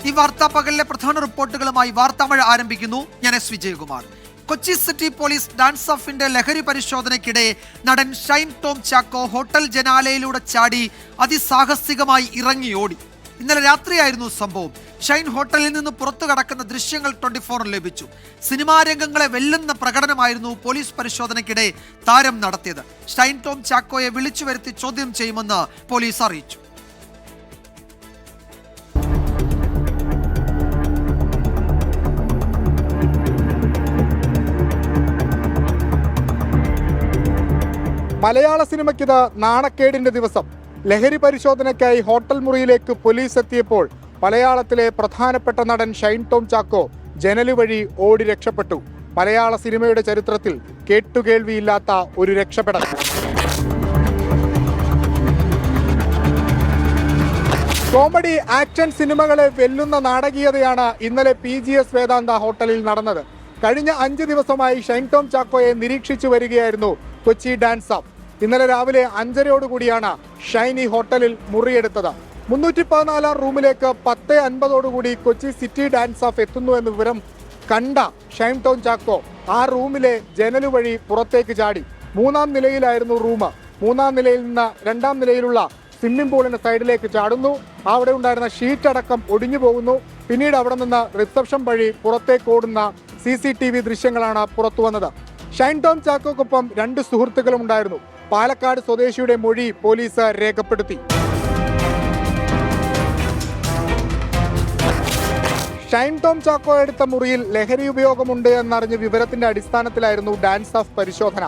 ഈ വാർത്താ പകലിലെ പ്രധാന റിപ്പോർട്ടുകളുമായി വാർത്താമഴ ആരംഭിക്കുന്നു. ഞാൻ S Vijayakumar. Kochi city police dance ഓഫിന്റെ ലഹരി പരിശോധനയ്ക്കിടെ നടൻ ഷൈൻ ടോം ചാക്കോ ഹോട്ടൽ ജനാലയിലൂടെ ചാടി അതിസാഹസികമായി ഇറങ്ങിയോടി. ഇന്നലെ രാത്രിയായിരുന്നു സംഭവം. ഷൈൻ ഹോട്ടലിൽ നിന്ന് പുറത്തു കടക്കുന്ന ദൃശ്യങ്ങൾ 24 ലഭിച്ചു. സിനിമാ രംഗങ്ങളെ വെല്ലുന്ന പ്രകടനമായിരുന്നു പോലീസ് പരിശോധനയ്ക്കിടെ താരം നടത്തിയത്. ഷൈൻ ടോം ചാക്കോയെ വിളിച്ചു വരുത്തി ചോദ്യം ചെയ്യുമെന്ന് പോലീസ് അറിയിച്ചു. മലയാള സിനിമയ്ക്കിത് നാണക്കേടിന്റെ ദിവസം. ലഹരി പരിശോധനയ്ക്കായി ഹോട്ടൽ മുറിയിലേക്ക് പോലീസ് എത്തിയപ്പോൾ മലയാളത്തിലെ പ്രധാനപ്പെട്ട നടൻ ഷൈൻ ടോം ചാക്കോ ജനല് വഴി ഓടി രക്ഷപ്പെട്ടു. മലയാള സിനിമയുടെ ചരിത്രത്തിൽ കേട്ടുകേൾവിയില്ലാത്ത ഒരു രക്ഷപ്പെടൽ. കോമഡി ആക്ഷൻ സിനിമകളെ വെല്ലുന്ന നാടകീയതയാണ് ഇന്നലെ PGS വേദാന്ത ഹോട്ടലിൽ നടന്നത്. കഴിഞ്ഞ 5 ദിവസമായി ഷൈൻ ടോം ചാക്കോയെ നിരീക്ഷിച്ചു വരികയായിരുന്നു കൊച്ചി ഡാൻസ് ഓഫ്. ഇന്നലെ രാവിലെ 5:30 ഷൈൻ ഈ ഹോട്ടലിൽ മുറിയെടുത്തത്. 314 റൂമിലേക്ക് 10:50 കൊച്ചി സിറ്റി ഡാൻസ് ഓഫ് എത്തുന്നു എന്ന വിവരം കണ്ട ഷൈൻ ടോം ചാക്കോ ആ റൂമിലെ ജനല് വഴി പുറത്തേക്ക് ചാടി. 3-ാം നിലയിലായിരുന്നു റൂം. 3-ാം നിലയിൽ നിന്ന് 2-ാം നിലയിലുള്ള സ്വിമ്മിംഗ് പൂളിന്റെ സൈഡിലേക്ക് ചാടുന്നു. അവിടെ ഉണ്ടായിരുന്ന ഷീറ്റ് അടക്കം ഒടിഞ്ഞു പോകുന്നു. പിന്നീട് അവിടെ നിന്ന് റിസപ്ഷൻ വഴി പുറത്തേക്ക് ഓടുന്ന CCTV ദൃശ്യങ്ങളാണ് പുറത്തു വന്നത്. ഷൈൻ ടോം ചാക്കോക്കൊപ്പം 2 സുഹൃത്തുക്കളും ഉണ്ടായിരുന്നു. പാലക്കാട് സ്വദേശിയുടെ മൊഴി പോലീസ് രേഖപ്പെടുത്തി. ഷൈൻ ടോം ചാക്കോ എടുത്ത മുറിയിൽ ലഹരി ഉപയോഗമുണ്ട് എന്നറിഞ്ഞ വിവരത്തിന്റെ അടിസ്ഥാനത്തിലായിരുന്നു ഡാൻസ് ഓഫ് പരിശോധന.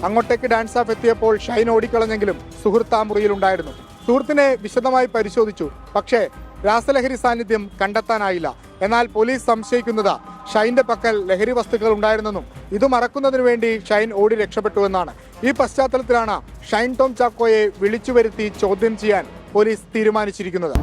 അങ്ങോട്ടേക്ക് ഡാൻസ് ഓഫ് എത്തിയപ്പോൾ ഷൈൻ ഓടിക്കളഞ്ഞെങ്കിലും സുഹൃത്ത് ആ മുറിയിലുണ്ടായിരുന്നു. സുഹൃത്തിനെ വിശദമായി പരിശോധിച്ചു. പക്ഷേ രാസലഹരി സാന്നിധ്യം കണ്ടെത്താനായില്ല. എന്നാൽ പോലീസ് സംശയിക്കുന്നത് ഷൈന്റെ പക്കൽ ലഹരി വസ്തുക്കൾ ഉണ്ടായിരുന്നെന്നും ഇത് മറക്കുന്നതിനു വേണ്ടി ഷൈൻ ഓടി രക്ഷപ്പെട്ടുവെന്നാണ്. ഈ പശ്ചാത്തലത്തിലാണ് ഷൈൻ ടോം ചാക്കോയെ വിളിച്ചു വരുത്തി ചോദ്യം ചെയ്യാൻ പോലീസ് തീരുമാനിച്ചിരിക്കുന്നത്.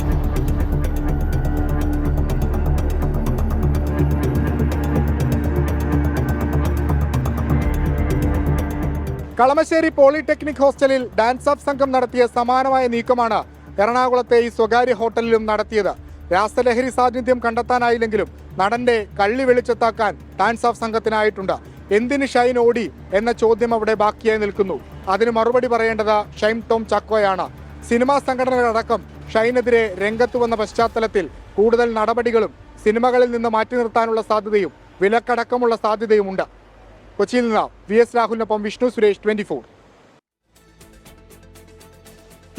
കളമശ്ശേരി പോളിടെക്നിക് ഹോസ്റ്റലിൽ ഡാൻസ് ഓഫ് സംഘം നടത്തിയ സമാനമായ നീക്കമാണ് എറണാകുളത്തെ ഈ സ്വകാര്യ ഹോട്ടലിലും നടത്തിയത്. രാസലഹരി സാന്നിധ്യം കണ്ടെത്താനായില്ലെങ്കിലും നടന്റെ കള്ളി വെളിച്ചത്താക്കാൻ ഡാൻസ് ഓഫ് സംഘത്തിനായിട്ടുണ്ട്. എന്തിന് ഷൈൻ ഓടി എന്ന ചോദ്യം അവിടെ ബാക്കിയായി നിൽക്കുന്നു. അതിന് മറുപടി പറയേണ്ടത് ഷൈൻ ടോം ചാക്കോയാണ്. സിനിമാ സംഘടനകളടക്കം ഷൈനെതിരെ രംഗത്ത് വന്ന പശ്ചാത്തലത്തിൽ കൂടുതൽ നടപടികളും സിനിമകളിൽ നിന്ന് മാറ്റി നിർത്താനുള്ള സാധ്യതയും വിലക്കടക്കമുള്ള സാധ്യതയുമുണ്ട്. കൊച്ചിയിൽ നിന്ന് VS രാഹുലിനൊപ്പം വിഷ്ണു സുരേഷ്, 24.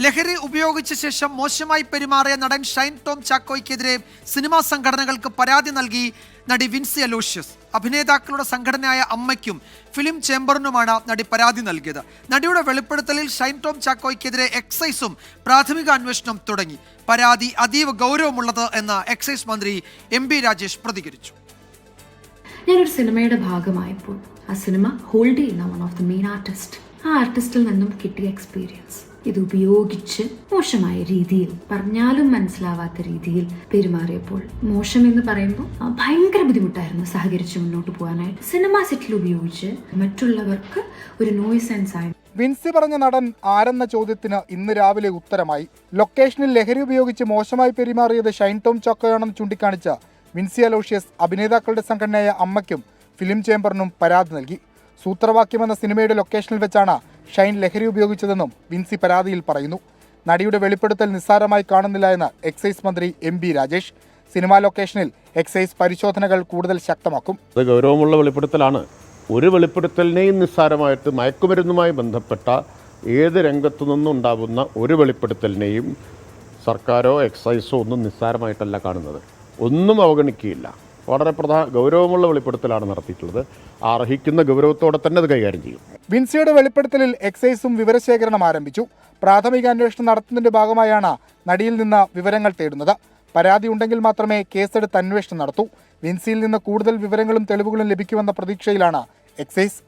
ലഹരി ഉപയോഗിച്ച ശേഷം മോശമായി പെരുമാറിയ നടൻ ഷൈൻ ടോം ചാക്കോയ്ക്കെതിരെ സിനിമാ സംഘടനകൾക്ക് പരാതി നൽകി നടി വിൻസി അലോഷ്യസ്. അഭിനേതാക്കളുടെ സംഘടനയായ അമ്മയ്ക്കും ഫിലിം ചേംബറിനുമാണ് നടി പരാതി നൽകിയത്. നടിയുടെ വെളിപ്പെടുത്തലിൽ ഷൈൻ ടോം ചാക്കോയ്ക്കെതിരെ എക്സൈസും പ്രാഥമിക അന്വേഷണം തുടങ്ങി. പരാതി അതീവ ഗൗരവമുള്ളത് എന്ന് എക്സൈസ് മന്ത്രി MB രാജേഷ് പ്രതികരിച്ചു. ഞാനൊരു സിനിമയുടെ ഭാഗമായപ്പോൾ ആ സിനിമ ഹോൾഡ് ചെയ്യുന്ന one of the main artist, ആ ആർട്ടിസ്റ്റിൽ നിന്നും കിട്ടിയ എക്സ്പീരിയൻസ് ഇത് ഉപയോഗിച്ച് മോശമായ രീതിയിൽ, പറഞ്ഞാലും മനസ്സിലാവാത്ത രീതിയിൽ പെരുമാറിയപ്പോൾ, മോശം എന്ന് പറയുമ്പോൾ ഭയങ്കര ബുദ്ധിമുട്ടായിരുന്നു സഹകരിച്ച് മുന്നോട്ട് പോകാനായിട്ട്. സിനിമ സെറ്റിൽ ഉപയോഗിച്ച് മറ്റുള്ളവർക്ക് ഒരു നോയ്സ് ആൻഡ് സൈൻ. വിൻസി പറഞ്ഞ നടൻ ആരെന്ന ചോദ്യത്തിന് ഇന്ന് രാവിലെ ഉത്തരമായി. ലൊക്കേഷനിൽ ലഹരി ഉപയോഗിച്ച് മോശമായി പെരുമാറിയത് ഷൈൻ ടോം ചാക്കോയാണെന്ന് ചൂണ്ടിക്കാണിച്ച വിൻസി അലോഷ്യസ് അഭിനേതാക്കളുടെ സംഘടനയായ അമ്മയ്ക്കും ഫിലിം ചേംബറിനും പരാതി നൽകി. സൂത്രവാക്യം എന്ന സിനിമയുടെ ലൊക്കേഷനിൽ വെച്ചാണ് ഷൈൻ ലഹരി ഉപയോഗിച്ചതെന്നും വിൻസി പരാതിയിൽ പറയുന്നു. നടിയുടെ വെളിപ്പെടുത്തൽ നിസ്സാരമായി കാണുന്നില്ല എന്ന് എക്സൈസ് മന്ത്രി MB രാജേഷ്. സിനിമാ ലൊക്കേഷനിൽ എക്സൈസ് പരിശോധനകൾ കൂടുതൽ ശക്തമാക്കും. അത് ഗൗരവമുള്ള വെളിപ്പെടുത്തലാണ്. ഒരു വെളിപ്പെടുത്തലിനെയും നിസ്സാരമായിട്ട് മയക്കുമരുന്നുമായി ബന്ധപ്പെട്ട ഏത് രംഗത്തു നിന്നുണ്ടാകുന്ന ഒരു വെളിപ്പെടുത്തലിനെയും സർക്കാരോ എക്സൈസോ ഒന്നും നിസ്സാരമായിട്ടല്ല കാണുന്നത്. ഒന്നും അവഗണിക്കുകയില്ല. വളരെ ഗൗരവമുള്ള വെളിപ്പെടുത്തലാണ് നടത്തിയിട്ടുള്ളത്. അർഹിക്കുന്ന ഗൗരവത്തോടെ തന്നെ അത് കൈകാര്യം ചെയ്യും. വിൻസിയുടെ വെളിപ്പെടുത്തലിൽ എക്സൈസും വിവരശേഖരണം ആരംഭിച്ചു. പ്രാഥമിക അന്വേഷണം നടത്തുന്നതിന്റെ ഭാഗമായാണ് നടിയിൽ നിന്ന് വിവരങ്ങൾ തേടുന്നത്. പരാതി ഉണ്ടെങ്കിൽ മാത്രമേ കേസെടുത്ത് അന്വേഷണം നടത്തൂ. വിൻസിയിൽ നിന്ന് കൂടുതൽ വിവരങ്ങളും തെളിവുകളും ലഭിക്കുമെന്ന പ്രതീക്ഷയിലാണ് എക്സൈസ്.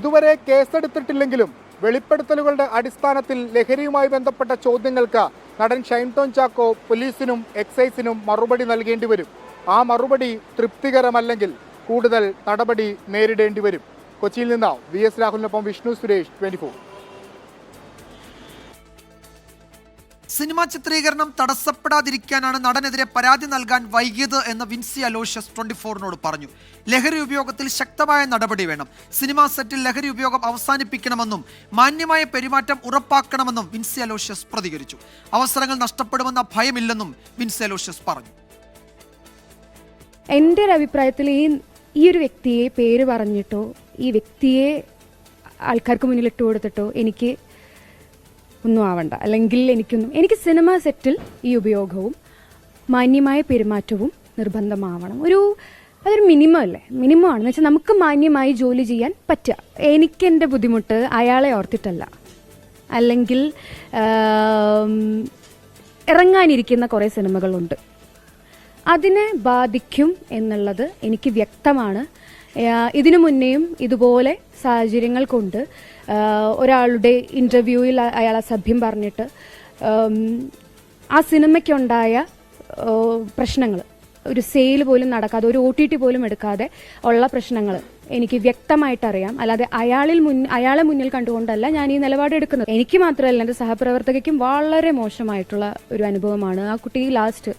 ഇതുവരെ കേസെടുത്തിട്ടില്ലെങ്കിലും വെളിപ്പെടുത്തലുകളുടെ അടിസ്ഥാനത്തിൽ ലഹരിയുമായി ബന്ധപ്പെട്ട ചോദ്യങ്ങൾക്ക് നടൻ ഷൈൻ ടോം ചാക്കോ പോലീസിനും എക്സൈസിനും മറുപടി നൽകേണ്ടി വരും. ആ മറുപടി തൃപ്തികരമല്ലെങ്കിൽ കൂടുതൽ നടപടി നേരിടേണ്ടി വരും. കൊച്ചിയിൽ നിന്ന് VS രാഹുലിനൊപ്പം വിഷ്ണു സുരേഷ്, 24. സിനിമാ ചിത്രീകരണം തടസ്സപ്പെടാതിരിക്കാനാണ് നടനെതിരെ പരാതി നൽകാൻ വൈകിയത് എന്ന് വിൻസി അലോഷ്യസ് 24-നോട് പറഞ്ഞു. ലഹരി ഉപയോഗത്തിൽ ശക്തമായ നടപടി വേണം. സിനിമാ സെറ്റിൽ ലഹരി ഉപയോഗം അവസാനിപ്പിക്കണമെന്നും മാന്യമായ പെരുമാറ്റം ഉറപ്പാക്കണമെന്നും വിൻസി അലോഷ്യസ് പ്രതികരിച്ചു. അവസരങ്ങൾ നഷ്ടപ്പെടുമെന്ന ഭയമില്ലെന്നും വിൻസി അലോഷ്യസ് പറഞ്ഞു. എൻ്റെ ഒരു അഭിപ്രായത്തിൽ ഈ ഒരു വ്യക്തിയെ പേര് പറഞ്ഞിട്ടോ ഈ വ്യക്തിയെ ആൾക്കാർക്ക് മുന്നിൽ ഇട്ട് കൊടുത്തിട്ടോ എനിക്ക് ഒന്നും ആവണ്ട. അല്ലെങ്കിൽ എനിക്ക് സിനിമ സെറ്റിൽ ഈ ഉപയോഗവും മാന്യമായ പെരുമാറ്റവും നിർബന്ധമാവണം. അതൊരു മിനിമം അല്ലേ? മിനിമം ആണെന്ന് വെച്ചാൽ നമുക്ക് മാന്യമായി ജോലി ചെയ്യാൻ പറ്റുക. എനിക്കെൻ്റെ ബുദ്ധിമുട്ട് അയാളെ ഓർത്തിട്ടല്ല, അല്ലെങ്കിൽ ഇറങ്ങാനിരിക്കുന്ന കുറേ സിനിമകളുണ്ട്, അതിനെ ബാധിക്കും എന്നുള്ളത് എനിക്ക് വ്യക്തമാണ്. ഇതിനു മുന്നേയും ഇതുപോലെ സാഹചര്യങ്ങൾ കൊണ്ട് ഒരാളുടെ ഇൻ്റർവ്യൂവിൽ അയാൾ അസഭ്യം പറഞ്ഞിട്ട് ആ സിനിമയ്ക്കുണ്ടായ പ്രശ്നങ്ങൾ, ഒരു സെയിൽ പോലും നടക്കാതെ, ഒരു OTT പോലും എടുക്കാതെ ഉള്ള പ്രശ്നങ്ങൾ എനിക്ക് വ്യക്തമായിട്ടറിയാം. അല്ലാതെ അയാളെ മുന്നിൽ കണ്ടുകൊണ്ടല്ല ഞാൻ ഈ നിലപാടെടുക്കുന്നത്. എനിക്ക് മാത്രമല്ല, എൻ്റെ സഹപ്രവർത്തകയ്ക്കും വളരെ മോശമായിട്ടുള്ള ഒരു അനുഭവമാണ്. ആ കുട്ടി ലാസ്റ്റ്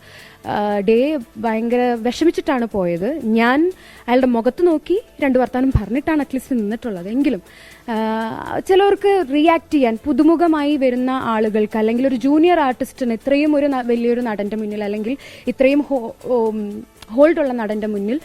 ഡേ ഭയങ്കര വിഷമിച്ചിട്ടാണ് പോയത്. ഞാൻ അയാളുടെ മുഖത്ത് നോക്കി 2 വർത്താനം പറഞ്ഞിട്ടാണ് അറ്റ്ലീസ്റ്റ് നിന്നിട്ടുള്ളത്. എങ്കിലും ചിലവർക്ക് റിയാക്ട് ചെയ്യാൻ, പുതുമുഖമായി വരുന്ന ആളുകൾക്ക്, അല്ലെങ്കിൽ ഒരു ജൂനിയർ ആർട്ടിസ്റ്റിന് ഇത്രയും ഒരു വലിയൊരു നടൻ്റെ മുന്നിൽ, അല്ലെങ്കിൽ ഇത്രയും ഹോൾഡുള്ള നടൻ്റെ മുന്നിൽ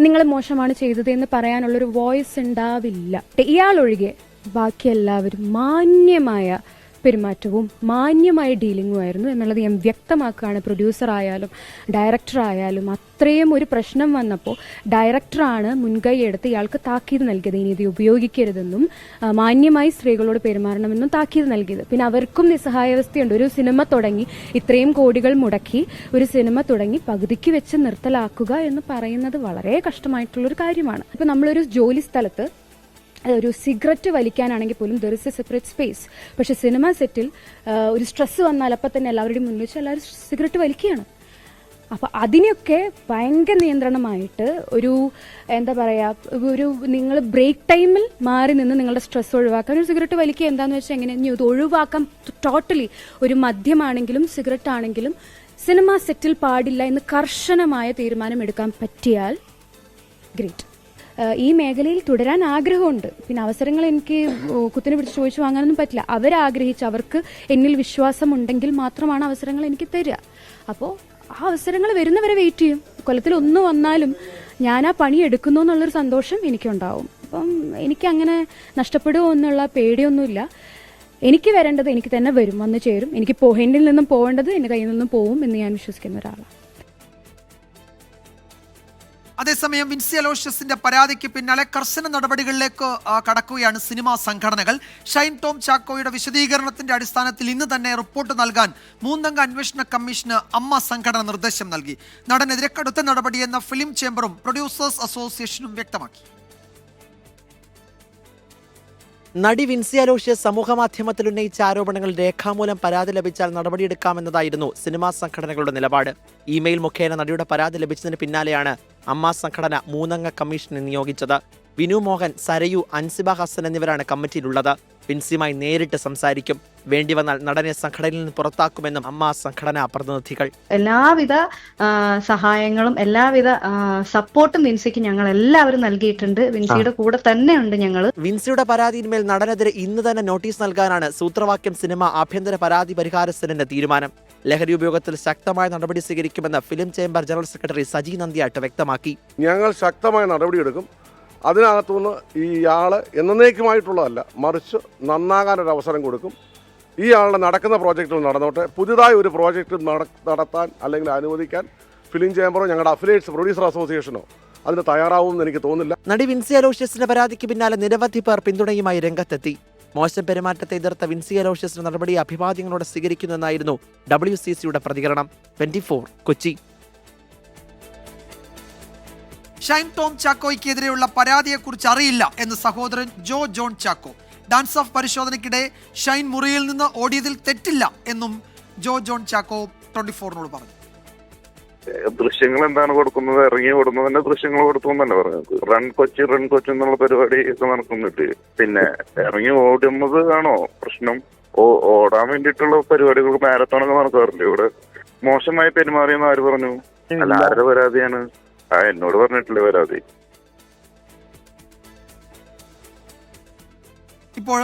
നിങ്ങൾ മോശമാണ് ചെയ്തത് എന്ന് പറയാനുള്ളൊരു വോയിസ് ഉണ്ടാവില്ല. ഇയാളൊഴികെ ബാക്കി എല്ലാവരും മാന്യമായ പെരുമാറ്റവും മാന്യമായ ഡീലിംഗും ആയിരുന്നു എന്നുള്ളത് ഞാൻ വ്യക്തമാക്കുകയാണ്. പ്രൊഡ്യൂസർ ആയാലും ഡയറക്ടർ ആയാലും അത്രയും ഒരു പ്രശ്നം വന്നപ്പോൾ ഡയറക്ടറാണ് മുൻകൈ എടുത്ത് ഇയാൾക്ക് താക്കീത് നൽകിയത്. ഇനി ഇത് ഉപയോഗിക്കരുതെന്നും മാന്യമായി സ്ത്രീകളോട് പെരുമാറണമെന്നും താക്കീത് നൽകിയത്. പിന്നെ അവർക്കും നിസ്സഹായാവസ്ഥയുണ്ട്. ഒരു സിനിമ തുടങ്ങി, ഇത്രയും കോടികൾ മുടക്കി ഒരു സിനിമ തുടങ്ങി പകുതിക്ക് വെച്ച് നിർത്തലാക്കുക എന്ന് പറയുന്നത് വളരെ കഷ്ടമായിട്ടുള്ളൊരു കാര്യമാണ്. ഇപ്പം നമ്മളൊരു ജോലി സ്ഥലത്ത് ഒരു സിഗരറ്റ് വലിക്കാനാണെങ്കിൽ പോലും there is A separate space. പക്ഷെ സിനിമ സെറ്റിൽ ഒരു സ്ട്രെസ് വന്നാൽ അപ്പം തന്നെ എല്ലാവരുടെയും മുന്നിൽ വെച്ച് എല്ലാവരും സിഗരറ്റ് വലിക്കുകയാണ്. അപ്പോൾ അതിനൊക്കെ ഭയങ്കര നിയന്ത്രണമായിട്ട് നിങ്ങൾ ബ്രേക്ക് ടൈമിൽ മാറി നിന്ന് നിങ്ങളുടെ സ്ട്രെസ് ഒഴിവാക്കാൻ ഒരു സിഗരറ്റ് വലിക്കുക എന്താണെന്ന് വെച്ചാൽ എങ്ങനെയാണ് ഇത് ഒഴിവാക്കാൻ ടോട്ടലി. ഒരു മദ്യമാണെങ്കിലും സിഗരറ്റ് ആണെങ്കിലും സിനിമ സെറ്റിൽ പാടില്ല എന്ന് കർശനമായ തീരുമാനം എടുക്കാൻ പറ്റിയാൽ ഗ്രേറ്റ്. ഈ മേഖലയിൽ തുടരാൻ ആഗ്രഹമുണ്ട്. പിന്നെ അവസരങ്ങൾ എനിക്ക് കുത്തിനെ പിടിച്ച് ചോദിച്ചു വാങ്ങാനൊന്നും പറ്റില്ല. അവരാഗ്രഹിച്ച്, അവർക്ക് എന്നിൽ വിശ്വാസമുണ്ടെങ്കിൽ മാത്രമാണ് അവസരങ്ങൾ എനിക്ക് തരിക. അപ്പോൾ ആ അവസരങ്ങൾ വരുന്നവരെ വെയിറ്റ് ചെയ്യും. കൊല്ലത്തിൽ ഒന്ന് വന്നാലും ഞാൻ ആ പണി എടുക്കുന്നു എന്നുള്ളൊരു സന്തോഷം എനിക്കുണ്ടാവും. അപ്പം എനിക്കങ്ങനെ നഷ്ടപ്പെടുമോ എന്നുള്ള പേടിയൊന്നുമില്ല. എനിക്ക് വരേണ്ടത് എനിക്ക് തന്നെ വരും, വന്ന് ചേരും. എനിക്ക് എന്നിൽ നിന്നും പോകേണ്ടത് എൻ്റെ കയ്യിൽ നിന്നും പോവും എന്ന് ഞാൻ വിശ്വസിക്കുന്ന ഒരാളാണ്. അതേസമയം വിൻസി അലോഷ്യസിന്റെ പരാതിക്ക് പിന്നാലെ കർശന നടപടികളിലേക്ക് കടക്കുകയാണ് സിനിമാ സംഘടനകൾ. ഷൈൻ ടോം ചാക്കോയുടെ വിശദീകരണത്തിന്റെ അടിസ്ഥാനത്തിൽ ഇന്ന് തന്നെ റിപ്പോർട്ട് നൽകാൻ 3-അംഗ അന്വേഷണ കമ്മീഷന് അമ്മ സംഘടന നിർദ്ദേശം നൽകി. നടനെതിരെ കടുത്ത നടപടിയെന്ന ഫിലിം ചേംബറും പ്രൊഡ്യൂസേഴ്സ് അസോസിയേഷനും വ്യക്തമാക്കി. നടി വിൻസി അലോഷ്യസ് സമൂഹമാധ്യമത്തിൽ ഉന്നയിച്ച ആരോപണങ്ങൾ രേഖാമൂലം പരാതി ലഭിച്ചാൽ നടപടിയെടുക്കാമെന്നതായിരുന്നു സിനിമാ സംഘടനകളുടെ നിലപാട്. ഇമെയിൽ മുഖേന നടിയുടെ പരാതി ലഭിച്ചതിന് പിന്നാലെയാണ് അമ്മ സംഘടന 3-അംഗ കമ്മീഷനെ നിയോഗിച്ചത്. വിനു മോഹൻ, സരയു, അൻസിബ ഹസൻ എന്നിവരാണ് കമ്മിറ്റിയിലുള്ളത്. വിൻസിയുമായി നേരിട്ട് സംസാരിക്കും. വേണ്ടി വന്നാൽ നടനെ സംഘടനയിൽ നിന്ന് പുറത്താക്കുമെന്നും അമ്മ സംഘടനാ പ്രതിനിധികൾ. എല്ലാവിധ സഹായങ്ങളും എല്ലാവിധ സപ്പോർട്ടും വിൻസിക്ക് ഞങ്ങൾ എല്ലാവരും നൽകിയിട്ടുണ്ട്. വിൻസിയുടെ കൂടെ തന്നെയുണ്ട് ഞങ്ങൾ. വിൻസിയുടെ പരാതിയിന്മേൽ നടനെതിരെ ഇന്ന് തന്നെ നോട്ടീസ് നൽകാനാണ് സൂത്രവാക്യം സിനിമ ആഭ്യന്തര പരാതി പരിഹാര സെല്ലിന്റെ തീരുമാനം. ലഹരി ഉപയോഗത്തിൽ ശക്തമായ നടപടി സ്വീകരിക്കുമെന്ന് film chamber general secretary Saji Nandiyat വ്യക്തമാക്കി. ഞങ്ങൾ ശക്തമായ നടപടിയെടുക്കും. അതിനകത്തുനിന്ന് ഇയാൾ എന്നേക്കുമായിട്ടുള്ളതല്ല, മറിച്ച് നന്നാകാനൊരു അവസരം കൊടുക്കും. ഈ ആളുടെ നടക്കുന്ന പ്രോജക്റ്റുകൾ നടന്നോട്ടെ. പുതുതായി ഒരു പ്രോജക്റ്റ് നടത്താൻ അല്ലെങ്കിൽ അനുവദിക്കാൻ ഫിലിം ചേംബറോ ഞങ്ങളുടെ അഫിലിയേറ്റ്സ് പ്രൊഡ്യൂസർ അസോസിയേഷനോ അതിന് തയ്യാറാവുമെന്ന് എനിക്ക് തോന്നുന്നില്ല. നടി വിൻസി അലോഷ്യസിന്റെ പരാതിക്ക് പിന്നാലെ നിരവധി പേർ പിന്തുണയുമായി രംഗത്തെത്തി. മോശം പെരുമാറ്റത്തെ എതിർത്ത വിൻസി അലോഷ്യസിന്റെ നടപടി അഭിവാദ്യങ്ങളോടെ സ്വീകരിക്കുന്നെന്നായിരുന്നു WCCയുടെ പ്രതികരണം. 24 കൊച്ചി. ഷൈൻ ടോം ചാക്കോയ്ക്കെതിരെയുള്ള പരാതിയെക്കുറിച്ച് അറിയില്ല എന്ന് സഹോദരൻ ജോൺ ചാക്കോ. ഡാൻസ് ഓഫ് പരിശോധനയ്ക്കിടെ ഷൈൻ മുറിയിൽ നിന്ന് ഓടിയതിൽ തെറ്റില്ല എന്നും ജോൺ ചാക്കോ 24-നോട് പറഞ്ഞു. ദൃശ്യങ്ങൾ എന്താണ് കൊടുക്കുന്നത്, ഇറങ്ങി ഓടുന്നതിന്റെ ദൃശ്യങ്ങൾ കൊടുത്തു എന്നല്ല പറഞ്ഞത്. റൺ കൊച്ചി എന്നുള്ള പരിപാടി ഒക്കെ നടക്കുന്നിട്ട് പിന്നെ ഇറങ്ങി ഓടുന്നത് ആണോ പ്രശ്നം? ഓടാൻ വേണ്ടിയിട്ടുള്ള പരിപാടികൾക്ക് മാരത്തോണൊക്കെ നടക്കാറുണ്ട്. ഇവിടെ മോശമായി പെരുമാറിയെന്ന് ആര് പറഞ്ഞു? അല്ല, ആരുടെ പരാതിയാണ്? എന്നോട് പറഞ്ഞിട്ടില്ല പരാതി. ഇപ്പോൾ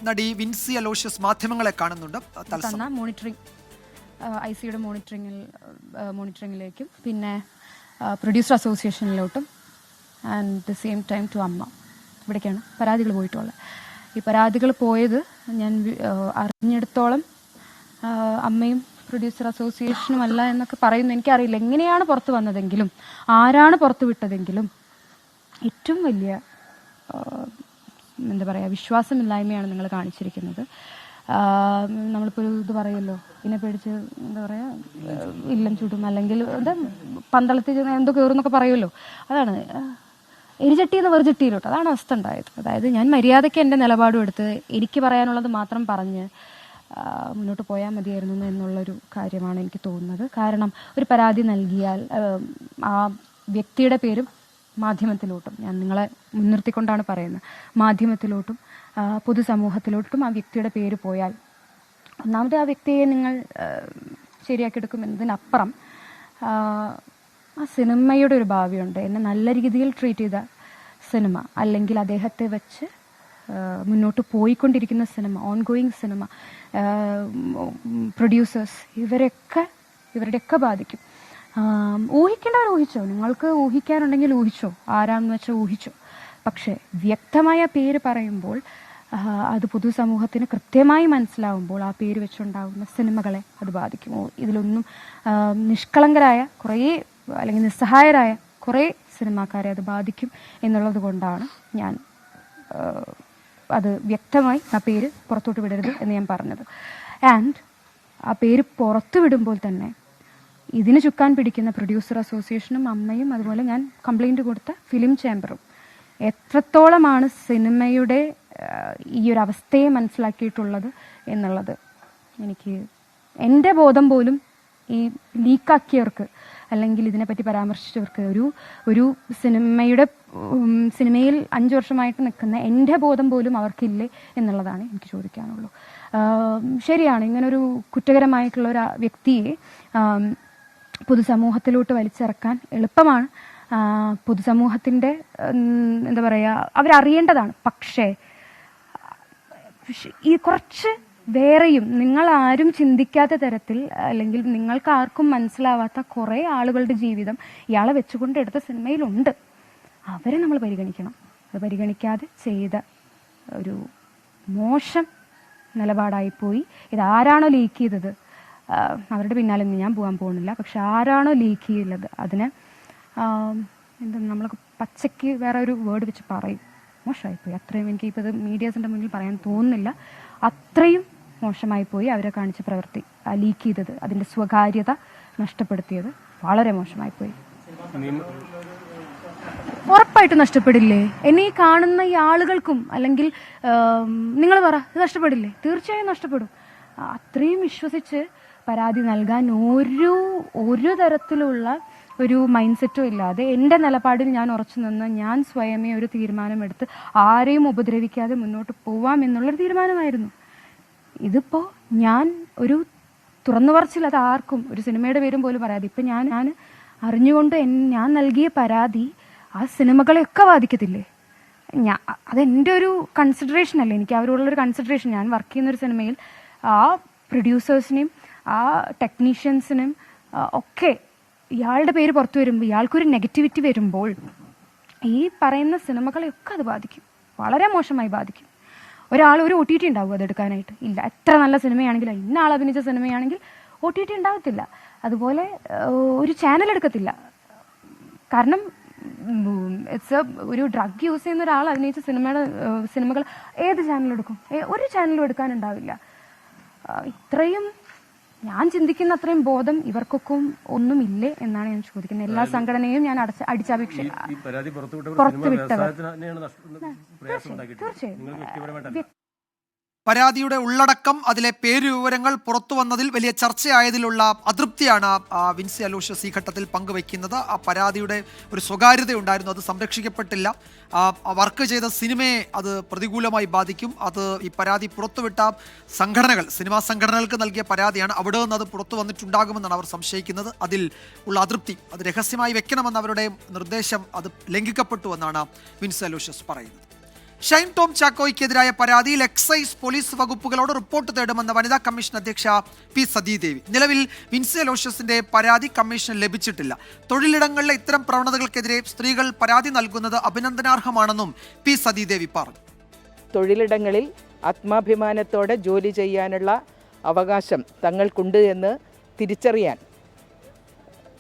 നടി വിൻസി അലോഷ്യസ് മാധ്യമങ്ങളെ കാണുന്നുണ്ട്. മോണിറ്ററിംഗ് ICയുടെ മോണിറ്ററിങ്ങിലേക്കും പിന്നെ പ്രൊഡ്യൂസർ അസോസിയേഷനിലോട്ടും and the same time to AMMA, ഇവിടേക്കാണ് പരാതികൾ പോയിട്ടുള്ളത്. ഈ പരാതികൾ പോയത് ഞാൻ അറിഞ്ഞിടത്തോളം അമ്മയും പ്രൊഡ്യൂസർ അസോസിയേഷനും അല്ല എന്നൊക്കെ പറയുന്നു. എനിക്കറിയില്ല എങ്ങനെയാണ് പുറത്ത് വന്നതെങ്കിലും ആരാണ് പുറത്തു വിട്ടതെങ്കിലും ഏറ്റവും വലിയ എന്താ പറയുക വിശ്വാസമില്ലായ്മയാണ് നിങ്ങൾ കാണിച്ചിരിക്കുന്നത്. നമ്മളിപ്പോൾ ഇത് പറയുമല്ലോ, ഇതിനെ പേടിച്ച് എന്താ പറയുക ഇല്ലം ചുടും അല്ലെങ്കിൽ എന്താ പന്തളത്തിൽ എന്തോ കയറുന്നൊക്കെ പറയുമല്ലോ, അതാണ് എരിചട്ടിയിൽ നിന്ന് വെറുചട്ടിയിലോട്ട്, അതാണ് അവസ്ഥ ഉണ്ടായത്. അതായത് ഞാൻ മര്യാദയ്ക്ക് എൻ്റെ നിലപാടും എടുത്ത് എനിക്ക് പറയാനുള്ളത് മാത്രം പറഞ്ഞ് മുന്നോട്ട് പോയാൽ മതിയായിരുന്നു എന്നുള്ളൊരു കാര്യമാണ് എനിക്ക് തോന്നുന്നത്. കാരണം ഒരു പരാതി നൽകിയാൽ ആ വ്യക്തിയുടെ പേരും മാധ്യമത്തിലോട്ടും, ഞാൻ നിങ്ങളെ മുൻനിർത്തിക്കൊണ്ടാണ് പറയുന്നത്, മാധ്യമത്തിലോട്ടും പൊതുസമൂഹത്തിലോട്ടും ആ വ്യക്തിയുടെ പേര് പോയാൽ ഒന്നാമത് ആ വ്യക്തിയെ നിങ്ങൾ ശരിയാക്കിയെടുക്കും എന്നതിനപ്പുറം ആ സിനിമയുടെ ഒരു ഭാവിയുണ്ട്. എന്നെ നല്ല രീതിയിൽ ട്രീറ്റ് ചെയ്ത സിനിമ, അല്ലെങ്കിൽ അദ്ദേഹത്തെ വെച്ച് മുന്നോട്ട് പോയിക്കൊണ്ടിരിക്കുന്ന സിനിമ, ഓൺഗോയിങ് സിനിമ, പ്രൊഡ്യൂസേഴ്സ്, ഇവരുടെയൊക്കെ ബാധിക്കും. ഊഹിക്കേണ്ടവർ ഊഹിച്ചോ, നിങ്ങൾക്ക് ഊഹിക്കാനുണ്ടെങ്കിൽ ഊഹിച്ചോ, ആരാന്ന് വെച്ചാൽ ഊഹിച്ചോ. പക്ഷേ വ്യക്തമായ പേര് പറയുമ്പോൾ അത് പൊതുസമൂഹത്തിന് കൃത്യമായി മനസ്സിലാവുമ്പോൾ ആ പേര് വെച്ചുണ്ടാകുന്ന സിനിമകളെ അത് ബാധിക്കുമോ? ഇതിലൊന്നും നിഷ്കളങ്കരായ കുറേ അല്ലെങ്കിൽ നിസ്സഹായരായ കുറേ സിനിമാക്കാരെ അത് ബാധിക്കും എന്നുള്ളത് കൊണ്ടാണ് ഞാൻ അത് വ്യക്തമായി ആ പേര് പുറത്തോട്ട് വിടരുത് എന്ന് ഞാൻ പറഞ്ഞത്. ആൻഡ് ആ പേര് പുറത്തു വിടുമ്പോൾ തന്നെ ഇതിന് ചുക്കാൻ പിടിക്കുന്ന പ്രൊഡ്യൂസർ അസോസിയേഷനും അമ്മയും അതുപോലെ ഞാൻ കംപ്ലൈൻറ്റ് കൊടുത്ത ഫിലിം ചേംബറും എത്രത്തോളമാണ് സിനിമയുടെ ഈ ഒരു അവസ്ഥയെ മനസ്സിലാക്കിയിട്ടുള്ളത് എന്നുള്ളത് എനിക്ക് എൻ്റെ ബോധം പോലും ഈ ലീക്കാക്കിയവർക്ക് അല്ലെങ്കിൽ ഇതിനെപ്പറ്റി പരാമർശിച്ചവർക്ക് ഒരു സിനിമയിൽ 5 വർഷമായിട്ട് നിൽക്കുന്ന എൻ്റെ ബോധം പോലും അവർക്കില്ലേ എന്നുള്ളതാണ് എനിക്ക് ചോദിക്കാനുള്ളൂ. ശരിയാണ്, ഇങ്ങനൊരു കുറ്റകരമായിട്ടുള്ള ഒരു വ്യക്തിയെ പൊതുസമൂഹത്തിലോട്ട് വലിച്ചിറക്കാൻ എളുപ്പമാണ്, പൊതുസമൂഹത്തിൻ്റെ എന്താ പറയുക അവരറിയേണ്ടതാണ്. പക്ഷേ ഈ കുറച്ച് വേറെയും നിങ്ങൾ ആരും ചിന്തിക്കാത്ത തരത്തിൽ അല്ലെങ്കിൽ നിങ്ങൾക്ക് ആർക്കും മനസ്സിലാവാത്ത കുറേ ആളുകളുടെ ജീവിതം ഇയാളെ വെച്ചുകൊണ്ട് എടുത്ത സിനിമയിലുണ്ട്. അവരെ നമ്മൾ പരിഗണിക്കണം. അത് പരിഗണിക്കാതെ ചെയ്ത ഒരു മോശം നിലപാടായിപ്പോയി. ഇതാരാണോ ലീക്ക് ചെയ്തത് അവരുടെ പിന്നാലെ ഞാൻ പോകാൻ പോകുന്നില്ല. പക്ഷെ ആരാണോ ലീക്ക് ചെയ്യുന്നത് അതിന് എന്താ നമ്മളൊക്കെ പച്ചയ്ക്ക് വേറെ ഒരു വേർഡ് വെച്ച് പറയും, മോശമായിപ്പോയി. അത്രയും എനിക്കിപ്പോൾ ഇത് മീഡിയാസിൻ്റെ മുന്നിൽ പറയാൻ തോന്നുന്നില്ല. അത്രയും മോശമായിപ്പോയി അവരെ കാണിച്ച പ്രവൃത്തി, ആ ലീക്ക് ചെയ്തത്, അതിൻ്റെ സ്വകാര്യത നഷ്ടപ്പെടുത്തിയത് വളരെ മോശമായിപ്പോയി. ഉറപ്പായിട്ടും നഷ്ടപ്പെടില്ലേ? എന്നെ ഈ കാണുന്ന ഈ ആളുകൾക്കും അല്ലെങ്കിൽ നിങ്ങൾ പറ നഷ്ടപ്പെടില്ലേ? തീർച്ചയായും നഷ്ടപ്പെടും. അത്രയും വിശ്വസിച്ച് പരാതി നൽകാൻ ഒരു തരത്തിലുള്ള ഒരു മൈൻഡ് സെറ്റും ഇല്ലാതെ എൻ്റെ നിലപാടിൽ ഞാൻ ഉറച്ചു നിന്ന് ഞാൻ സ്വയമേ ഒരു തീരുമാനമെടുത്ത് ആരെയും ഉപദ്രവിക്കാതെ മുന്നോട്ട് പോവാം എന്നുള്ളൊരു തീരുമാനമായിരുന്നു. ഇതിപ്പോൾ ഞാൻ ഒരു തുറന്നു പറച്ചില്ല ആർക്കും ഒരു സിനിമയുടെ പേരും പോലും പറയാതെ ഇപ്പം ഞാൻ അറിഞ്ഞുകൊണ്ട് ഞാൻ നൽകിയ പരാതി ആ സിനിമകളെയൊക്കെ ബാധിക്കത്തില്ലേ? അതെൻ്റെ ഒരു കൺസിഡറേഷൻ അല്ലേ, എനിക്ക് അവരോടുള്ളൊരു കൺസിഡറേഷൻ. ഞാൻ വർക്ക് ചെയ്യുന്നൊരു സിനിമയിൽ ആ പ്രൊഡ്യൂസേഴ്സിനെയും ആ ടെക്നീഷ്യൻസിനും ഒക്കെ ഇയാളുടെ പേര് പുറത്തു വരുമ്പോൾ ഇയാൾക്കൊരു നെഗറ്റിവിറ്റി വരുമ്പോൾ ഈ പറയുന്ന സിനിമകളെയൊക്കെ അത് ബാധിക്കും, വളരെ മോശമായി ബാധിക്കും. ഒരു OTT ഉണ്ടാവും അതെടുക്കാനായിട്ട്? ഇല്ല. എത്ര നല്ല സിനിമയാണെങ്കിലും ഇന്ന ആൾ അഭിനയിച്ച സിനിമയാണെങ്കിൽ OTT ഉണ്ടാകത്തില്ല. അതുപോലെ ഒരു ചാനൽ എടുക്കത്തില്ല. കാരണം ഒരു ഡ്രഗ് യൂസ് ചെയ്യുന്ന ഒരാൾ അഭിനയിച്ച സിനിമകൾ ഏത് ചാനലെടുക്കും? ഒരു ചാനലും എടുക്കാനുണ്ടാവില്ല. ഇത്രയും ഞാൻ ചിന്തിക്കുന്ന അത്രയും ബോധം ഇവർക്കൊക്കെ ഒന്നുമില്ലേ എന്നാണ് ഞാൻ ചോദിക്കുന്നത്. എല്ലാ സംഘടനയും ഞാൻ അടിച്ചപേക്ഷ പുറത്തുവിട്ടവർ തീർച്ചയായും പരാതിയുടെ ഉള്ളടക്കം, അതിലെ പേര് വിവരങ്ങൾ പുറത്തു വന്നതിൽ വലിയ ചർച്ചയായതിലുള്ള അതൃപ്തിയാണ് വിൻസി അലോഷ്യസ് ഈ ഘട്ടത്തിൽ പങ്കുവയ്ക്കുന്നത്. ആ പരാതിയുടെ ഒരു സ്വകാര്യതയുണ്ടായിരുന്നു, അത് സംരക്ഷിക്കപ്പെട്ടില്ല. വർക്ക് ചെയ്ത സിനിമയെ അത് പ്രതികൂലമായി ബാധിക്കും. അത് ഈ പരാതി പുറത്തുവിട്ട സംഘടനകൾ, സിനിമാ സംഘടനകൾക്ക് നൽകിയ പരാതിയാണ്. അവിടെ നിന്ന് അത് പുറത്തു വന്നിട്ടുണ്ടാകുമെന്നാണ് അവർ സംശയിക്കുന്നത്. അതിൽ ഉള്ള അതൃപ്തി അത് രഹസ്യമായി വെക്കണമെന്ന അവരുടെ നിർദ്ദേശം അത് ലംഘിക്കപ്പെട്ടുവെന്നാണ് വിൻസി അലോഷ്യസ് പറയുന്നത്. ഷൈൻ ടോം ചാക്കോയ്ക്കെതിരായ പരാതിയിൽ എക്സൈസ് പോലീസ് വകുപ്പുകളോട് റിപ്പോർട്ട് തേടുമെന്ന വനിതാ കമ്മീഷൻ അധ്യക്ഷ പി സതീദേവി. നിലവിൽ വിൻസി അലോഷ്യസിന്റെ പരാതി കമ്മീഷന് ലഭിച്ചിട്ടില്ല. തൊഴിലിടങ്ങളിലെ ഇത്തരം പ്രവണതകൾക്കെതിരെ സ്ത്രീകൾ പരാതി നൽകുന്നത് അഭിനന്ദനാർഹമാണെന്നും പി സതീദേവി പറഞ്ഞു. തൊഴിലിടങ്ങളിൽ ആത്മാഭിമാനത്തോടെ ജോലി ചെയ്യാനുള്ള അവകാശം തങ്ങൾക്കുണ്ട് എന്ന് തിരിച്ചറിയാൻ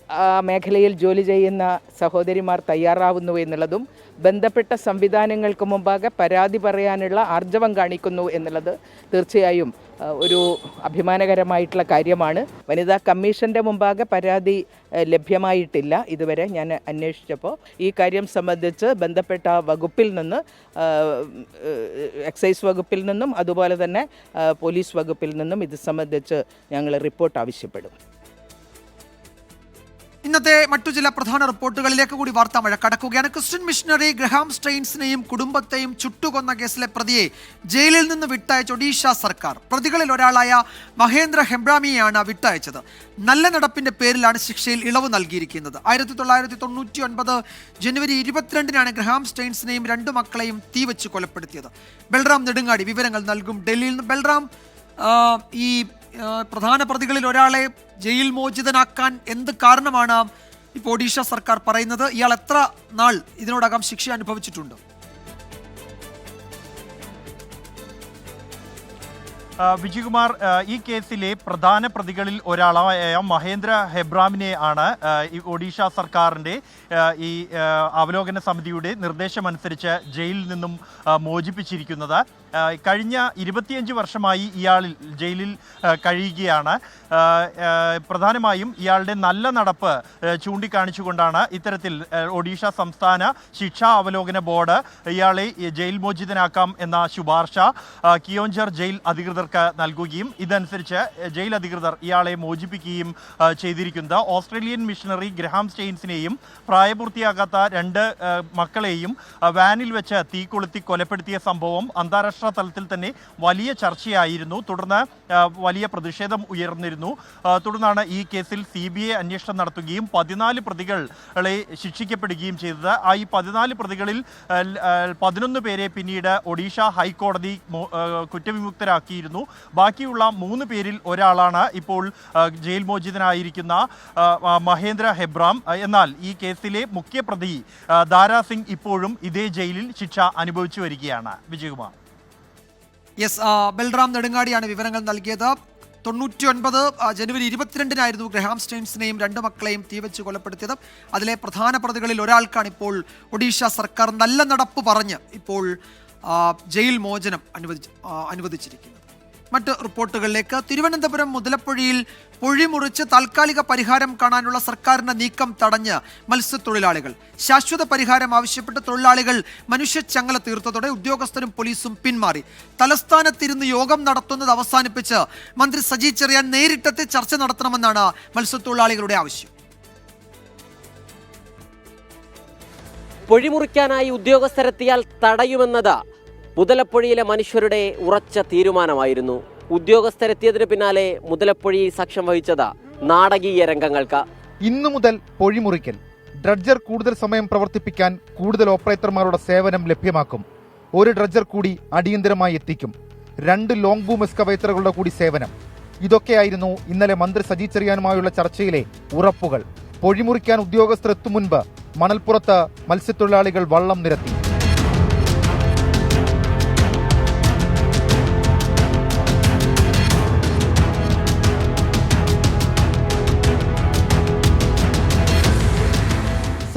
ആ മേഖലയിൽ ജോലി ചെയ്യുന്ന സഹോദരിമാർ തയ്യാറാവുന്നു എന്നുള്ളതും ബന്ധപ്പെട്ട സംവിധാനങ്ങൾക്ക് മുമ്പാകെ പരാതി പറയാനുള്ള ആർജവം കാണിക്കുന്നു എന്നുള്ളത് തീർച്ചയായും ഒരു അഭിമാനകരമായിട്ടുള്ള കാര്യമാണ്. വനിതാ കമ്മീഷൻ്റെ മുമ്പാകെ പരാതി ലഭ്യമായിട്ടില്ല ഇതുവരെ. ഞാൻ അന്വേഷിച്ചപ്പോൾ ഈ കാര്യം സംബന്ധിച്ച് ബന്ധപ്പെട്ട വകുപ്പിൽ നിന്ന്, എക്സൈസ് വകുപ്പിൽ നിന്നും അതുപോലെ തന്നെ പോലീസ് വകുപ്പിൽ നിന്നും ഇത് സംബന്ധിച്ച് ഞങ്ങൾ റിപ്പോർട്ട് ആവശ്യപ്പെടും. ഇന്നത്തെ മറ്റു ചില പ്രധാന റിപ്പോർട്ടുകളിലേക്ക് കൂടി വാർത്താ മഴ കടക്കുകയാണ്. ക്രിസ്ത്യൻ മിഷണറി ഗ്രഹാം സ്റ്റെയിൻസിനെയും കുടുംബത്തെയും ചുട്ടുകൊന്ന കേസിലെ പ്രതിയെ ജയിലിൽ നിന്ന് വിട്ടയച്ച ഒഡീഷ സർക്കാർ. പ്രതികളിൽ ഒരാളായ മഹേന്ദ്ര ഹെബ്രാമിയെയാണ് വിട്ടയച്ചത്. നല്ല നടപ്പിന്റെ പേരിലാണ് ശിക്ഷയിൽ ഇളവ് നൽകിയിരിക്കുന്നത്. 1999 ജനുവരി 22-നാണ് ഗ്രഹാം സ്റ്റെയിൻസിനെയും 2 മക്കളെയും തീവച്ച് കൊലപ്പെടുത്തിയത്. ബൽറാം നെടുങ്ങാടി വിവരങ്ങൾ നൽകും ഡൽഹിയിൽ നിന്ന്. ബൽറാം, ഈ പ്രധാന പ്രതികളിൽ ഒരാളെ ജയിൽ മോചിതനാക്കാൻ എന്ത് കാരണമാണ് ഇപ്പോൾ ഒഡീഷ സർക്കാർ പറയുന്നത്? ഇയാൾ എത്ര നാൾ ഇതിനോടകം ശിക്ഷ അനുഭവിച്ചിട്ടുണ്ട്? വിജയകുമാർ, ഈ കേസിലെ പ്രധാന പ്രതികളിൽ ഒരാളായ മഹേന്ദ്ര ഹെബ്രാമിനെ ആണ് ഈ ഒഡീഷ സർക്കാരിൻ്റെ ഈ അവലോകന സമിതിയുടെ നിർദ്ദേശമനുസരിച്ച് ജയിലിൽ നിന്നും മോചിപ്പിച്ചിരിക്കുന്നത്. കഴിഞ്ഞ 25 വർഷമായി ഇയാൾ ജയിലിൽ കഴിയുകയാണ്. പ്രധാനമായും ഇയാളുടെ നല്ല നടപ്പ് ചൂണ്ടിക്കാണിച്ചുകൊണ്ടാണ് ഇത്തരത്തിൽ ഒഡീഷ സംസ്ഥാന ശിക്ഷാ അവലോകന ബോർഡ് ഇയാളെ ജയിൽ മോചിതനാക്കാം എന്ന ശുപാർശ കിയോഞ്ചർ ജയിൽ അധികൃതർക്ക് നൽകുകയും ഇതനുസരിച്ച് ജയിൽ അധികൃതർ ഇയാളെ മോചിപ്പിക്കുകയും ചെയ്തിരിക്കുന്നത്. ഓസ്ട്രേലിയൻ മിഷണറി ഗ്രഹാം സ്റ്റെയിൻസിനെയും പ്രായപൂർത്തിയാകാത്ത 2 മക്കളെയും വാനിൽ വെച്ച് തീ കൊളുത്തി കൊലപ്പെടുത്തിയ സംഭവം അന്താരാഷ്ട്ര തലത്തിൽ തന്നെ വലിയ ചർച്ചയായിരുന്നു. തുടർന്ന് വലിയ പ്രതിഷേധം ഉയർന്നിരുന്നു. തുടർന്നാണ് ഈ കേസിൽ CBI അന്വേഷണം നടത്തുകയും 14 പ്രതികളെ ശിക്ഷിക്കപ്പെടുകയും ചെയ്തത്. ഈ 14 പ്രതികളിൽ 11 പേരെ പിന്നീട് ഒഡീഷ ഹൈക്കോടതി കുറ്റവിമുക്തരാക്കിയിരുന്നു. ബാക്കിയുള്ള 3 പേരിൽ ഒരാളാണ് ഇപ്പോൾ ജയിൽ മോചിതനായിരിക്കുന്ന മഹേന്ദ്ര ഹെബ്രാം. എന്നാൽ ഈ കേസിലെ മുഖ്യപ്രതി ദാരാ സിംഗ് ഇപ്പോഴും ഇതേ ജയിലിൽ ശിക്ഷ അനുഭവിച്ചു വരികയാണ്. വിജയകുമാർ. യെസ്, ബൽറാം നെടുങ്ങാടിയാണ് വിവരങ്ങൾ നൽകിയത്. 99 ജനുവരി 22-നായിരുന്നു ഗ്രഹാം സ്റ്റെയിൻസിനെയും 2 മക്കളെയും തീവച്ച് കൊലപ്പെടുത്തിയത്. അതിലെ പ്രധാന പ്രതികളിൽ ഒരാൾക്കാണ് ഇപ്പോൾ ഒഡീഷ സർക്കാർ നല്ല നടപ്പ് പറഞ്ഞ് ഇപ്പോൾ ജയിൽ മോചനം അനുവദിച്ചിരിക്കുന്നത്. മറ്റ് റിപ്പോർട്ടുകളിലേക്ക്. തിരുവനന്തപുരം മുതലപ്പൊഴിയിൽ പൊഴിമുറിച്ച് താൽക്കാലിക പരിഹാരം കാണാനുള്ള സർക്കാരിന്റെ നീക്കം തടഞ്ഞ് മത്സ്യത്തൊഴിലാളികൾ. ശാശ്വത പരിഹാരം ആവശ്യപ്പെട്ട് തൊഴിലാളികൾ മനുഷ്യച്ചങ്ങല തീർത്തതോടെ ഉദ്യോഗസ്ഥരും പോലീസും പിന്മാറി. തലസ്ഥാനത്തിരുന്ന് യോഗം നടത്തുന്നത് അവസാനിപ്പിച്ച് മന്ത്രി സജി ചെറിയാൻ നേരിട്ടെത്തി ചർച്ച നടത്തണമെന്നാണ് മത്സ്യത്തൊഴിലാളികളുടെ ആവശ്യം. പൊഴിമുറിക്കാനായി ഉദ്യോഗസ്ഥരെത്തിയാൽ തടയുമെന്നത് മുതലപ്പൊഴിയിലെ മനുഷ്യരുടെ ഉറച്ച തീരുമാനമായിരുന്നു. ഉദ്യോഗസ്ഥരെത്തിയതിന് പിന്നാലെ മുതലപ്പൊഴിയിൽ സാക്ഷ്യം വഹിച്ചത് നാടകീയ രംഗങ്ങൾക്ക്. ഇന്നു മുതൽ പൊഴിമുറിക്കൽ. ഡ്രഡ്ജർ കൂടുതൽ സമയം പ്രവർത്തിപ്പിക്കാൻ കൂടുതൽ ഓപ്പറേറ്റർമാരുടെ സേവനം ലഭ്യമാക്കും. ഒരു ഡ്രഡ്ജർ കൂടി അടിയന്തരമായി എത്തിക്കും. 2 ലോങ് ബൂം എക്സ്കവേറ്ററുകളുടെ കൂടി സേവനം. ഇതൊക്കെയായിരുന്നു ഇന്നലെ മന്ത്രി സജി ചെറിയാനുമായുള്ള ചർച്ചയിലെ ഉറപ്പുകൾ. പൊഴിമുറിക്കാൻ ഉദ്യോഗസ്ഥർ എത്തും മുൻപ് മണൽപ്പുറത്ത് മത്സ്യത്തൊഴിലാളികൾ വള്ളം നിരത്തി.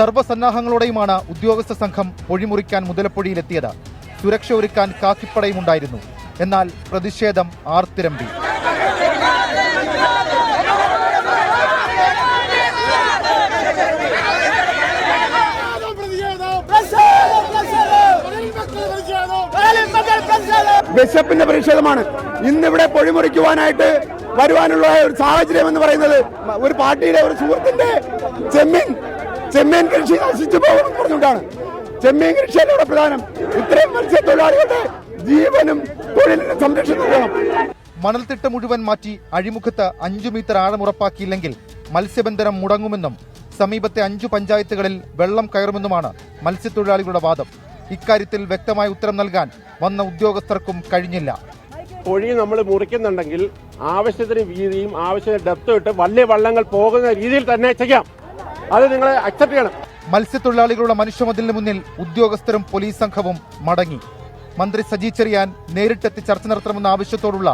സർവ്വസന്നാഹങ്ങളോടെയുമാണ് ഉദ്യോഗസ്ഥ സംഘം പൊഴിമുറിക്കാൻ മുതലപ്പൊഴിയിലെത്തിയത്. സുരക്ഷ ഒരുക്കാൻ കാക്കിപ്പടയും ഉണ്ടായിരുന്നു. എന്നാൽ പ്രതിഷേധം ആർത്തിരമ്പി. വിശപ്പിന്റെ പ്രതിഷേധമാണ്. ഇന്നിവിടെ പൊഴിമുറിക്കുവാനായിട്ട് വരുവാനുള്ള ഒരു സാഹചര്യം എന്ന് പറയുന്നത് ഒരു പാർട്ടിയുടെ ഒരു സുഹൃത്തിന്റെ ചെമ്മീൻ കൃഷി നശിച്ചു പോകുമെന്ന് പറഞ്ഞുകൊണ്ടാണ്. ചെമ്മീൻ കൃഷിയല്ല ഇവിടെ പ്രധാനം. ഇത്രയും മത്സ്യത്തൊഴിലാളികളുടെ ജീവനും തൊഴിലിനും സംരക്ഷണം നൽകണം. മണൽത്തിട്ട മുഴുവൻ മാറ്റി അഴിമുഖത്ത് 5 മീറ്റർ ആഴം ഉറപ്പാക്കിയില്ലെങ്കിൽ മത്സ്യബന്ധനം മുടങ്ങുമെന്നും സമീപത്തെ 5 പഞ്ചായത്തുകളിൽ വെള്ളം കയറുമെന്നുമാണ് മത്സ്യത്തൊഴിലാളികളുടെ വാദം. ഇക്കാര്യത്തിൽ വ്യക്തമായ ഉത്തരം നൽകാൻ വന്ന ഉദ്യോഗസ്ഥർക്കും കഴിഞ്ഞില്ല. പൊഴി നമ്മൾ മുറിക്കുന്നുണ്ടെങ്കിൽ ആവശ്യത്തിന് വീതിയും ആവശ്യത്തിന് ഡെപ്തും ഇട്ട് വലിയ വള്ളങ്ങൾ പോകുന്ന രീതിയിൽ തന്നെ ചെയ്യാം. അത് നിങ്ങൾ അക്സെപ്റ്റ് ചെയ്യണം. മത്സ്യത്തൊഴിലാളികളുടെ മനുഷ്യമതിലിന് മുന്നിൽ ഉദ്യോഗസ്ഥരും പോലീസ് സംഘവും മടങ്ങി. മന്ത്രി സജി ചെറിയാൻ നേരിട്ടെത്തി ചർച്ച നടത്തണമെന്ന ആവശ്യത്തോടുള്ള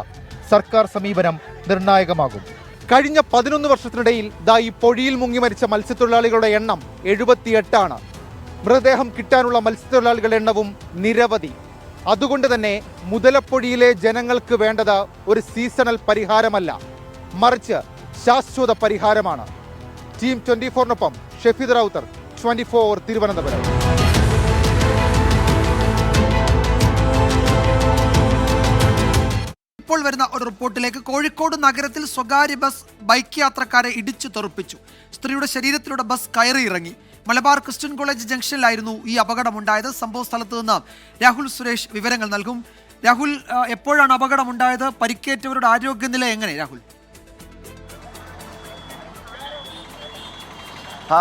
സർക്കാർ സമീപനം നിർണായകമാകും. കഴിഞ്ഞ 11 വർഷത്തിനിടയിൽ ഈ പൊഴിയിൽ മുങ്ങി മരിച്ച മത്സ്യത്തൊഴിലാളികളുടെ എണ്ണം 78 മൃതദേഹം കിട്ടാനുള്ള മത്സ്യത്തൊഴിലാളികളുടെ എണ്ണവും നിരവധി. അതുകൊണ്ട് തന്നെ മുതലപ്പൊഴിയിലെ ജനങ്ങൾക്ക് വേണ്ടത് ഒരു സീസണൽ പരിഹാരമല്ല, മറിച്ച് ശാശ്വത പരിഹാരമാണ്. ടീം 24-നൊപ്പം ഷെഫീദ് റൌത്തർ, 24 തിരുവനന്തപുരം. ഇപ്പോൾ വരുന്ന ഒരു റിപ്പോർട്ടിലേക്ക്. കോഴിക്കോട് നഗരത്തിൽ സ്വകാര്യ ബസ് ബൈക്ക് യാത്രക്കാരെ ഇടിച്ചു തെറിപ്പിച്ചു. സ്ത്രീയുടെ ശരീരത്തിലൂടെ ബസ് കയറി ഇറങ്ങി. മലബാർ ക്രിസ്ത്യൻ കോളേജ് ജംഗ്ഷനിലായിരുന്നു ഈ അപകടമുണ്ടായത്. സംഭവ സ്ഥലത്ത് നിന്ന് രാഹുൽ സുരേഷ് വിവരങ്ങൾ നൽകും. രാഹുൽ, എപ്പോഴാണ് അപകടമുണ്ടായത്? പരിക്കേറ്റവരുടെ ആരോഗ്യനില എങ്ങനെ രാഹുൽ?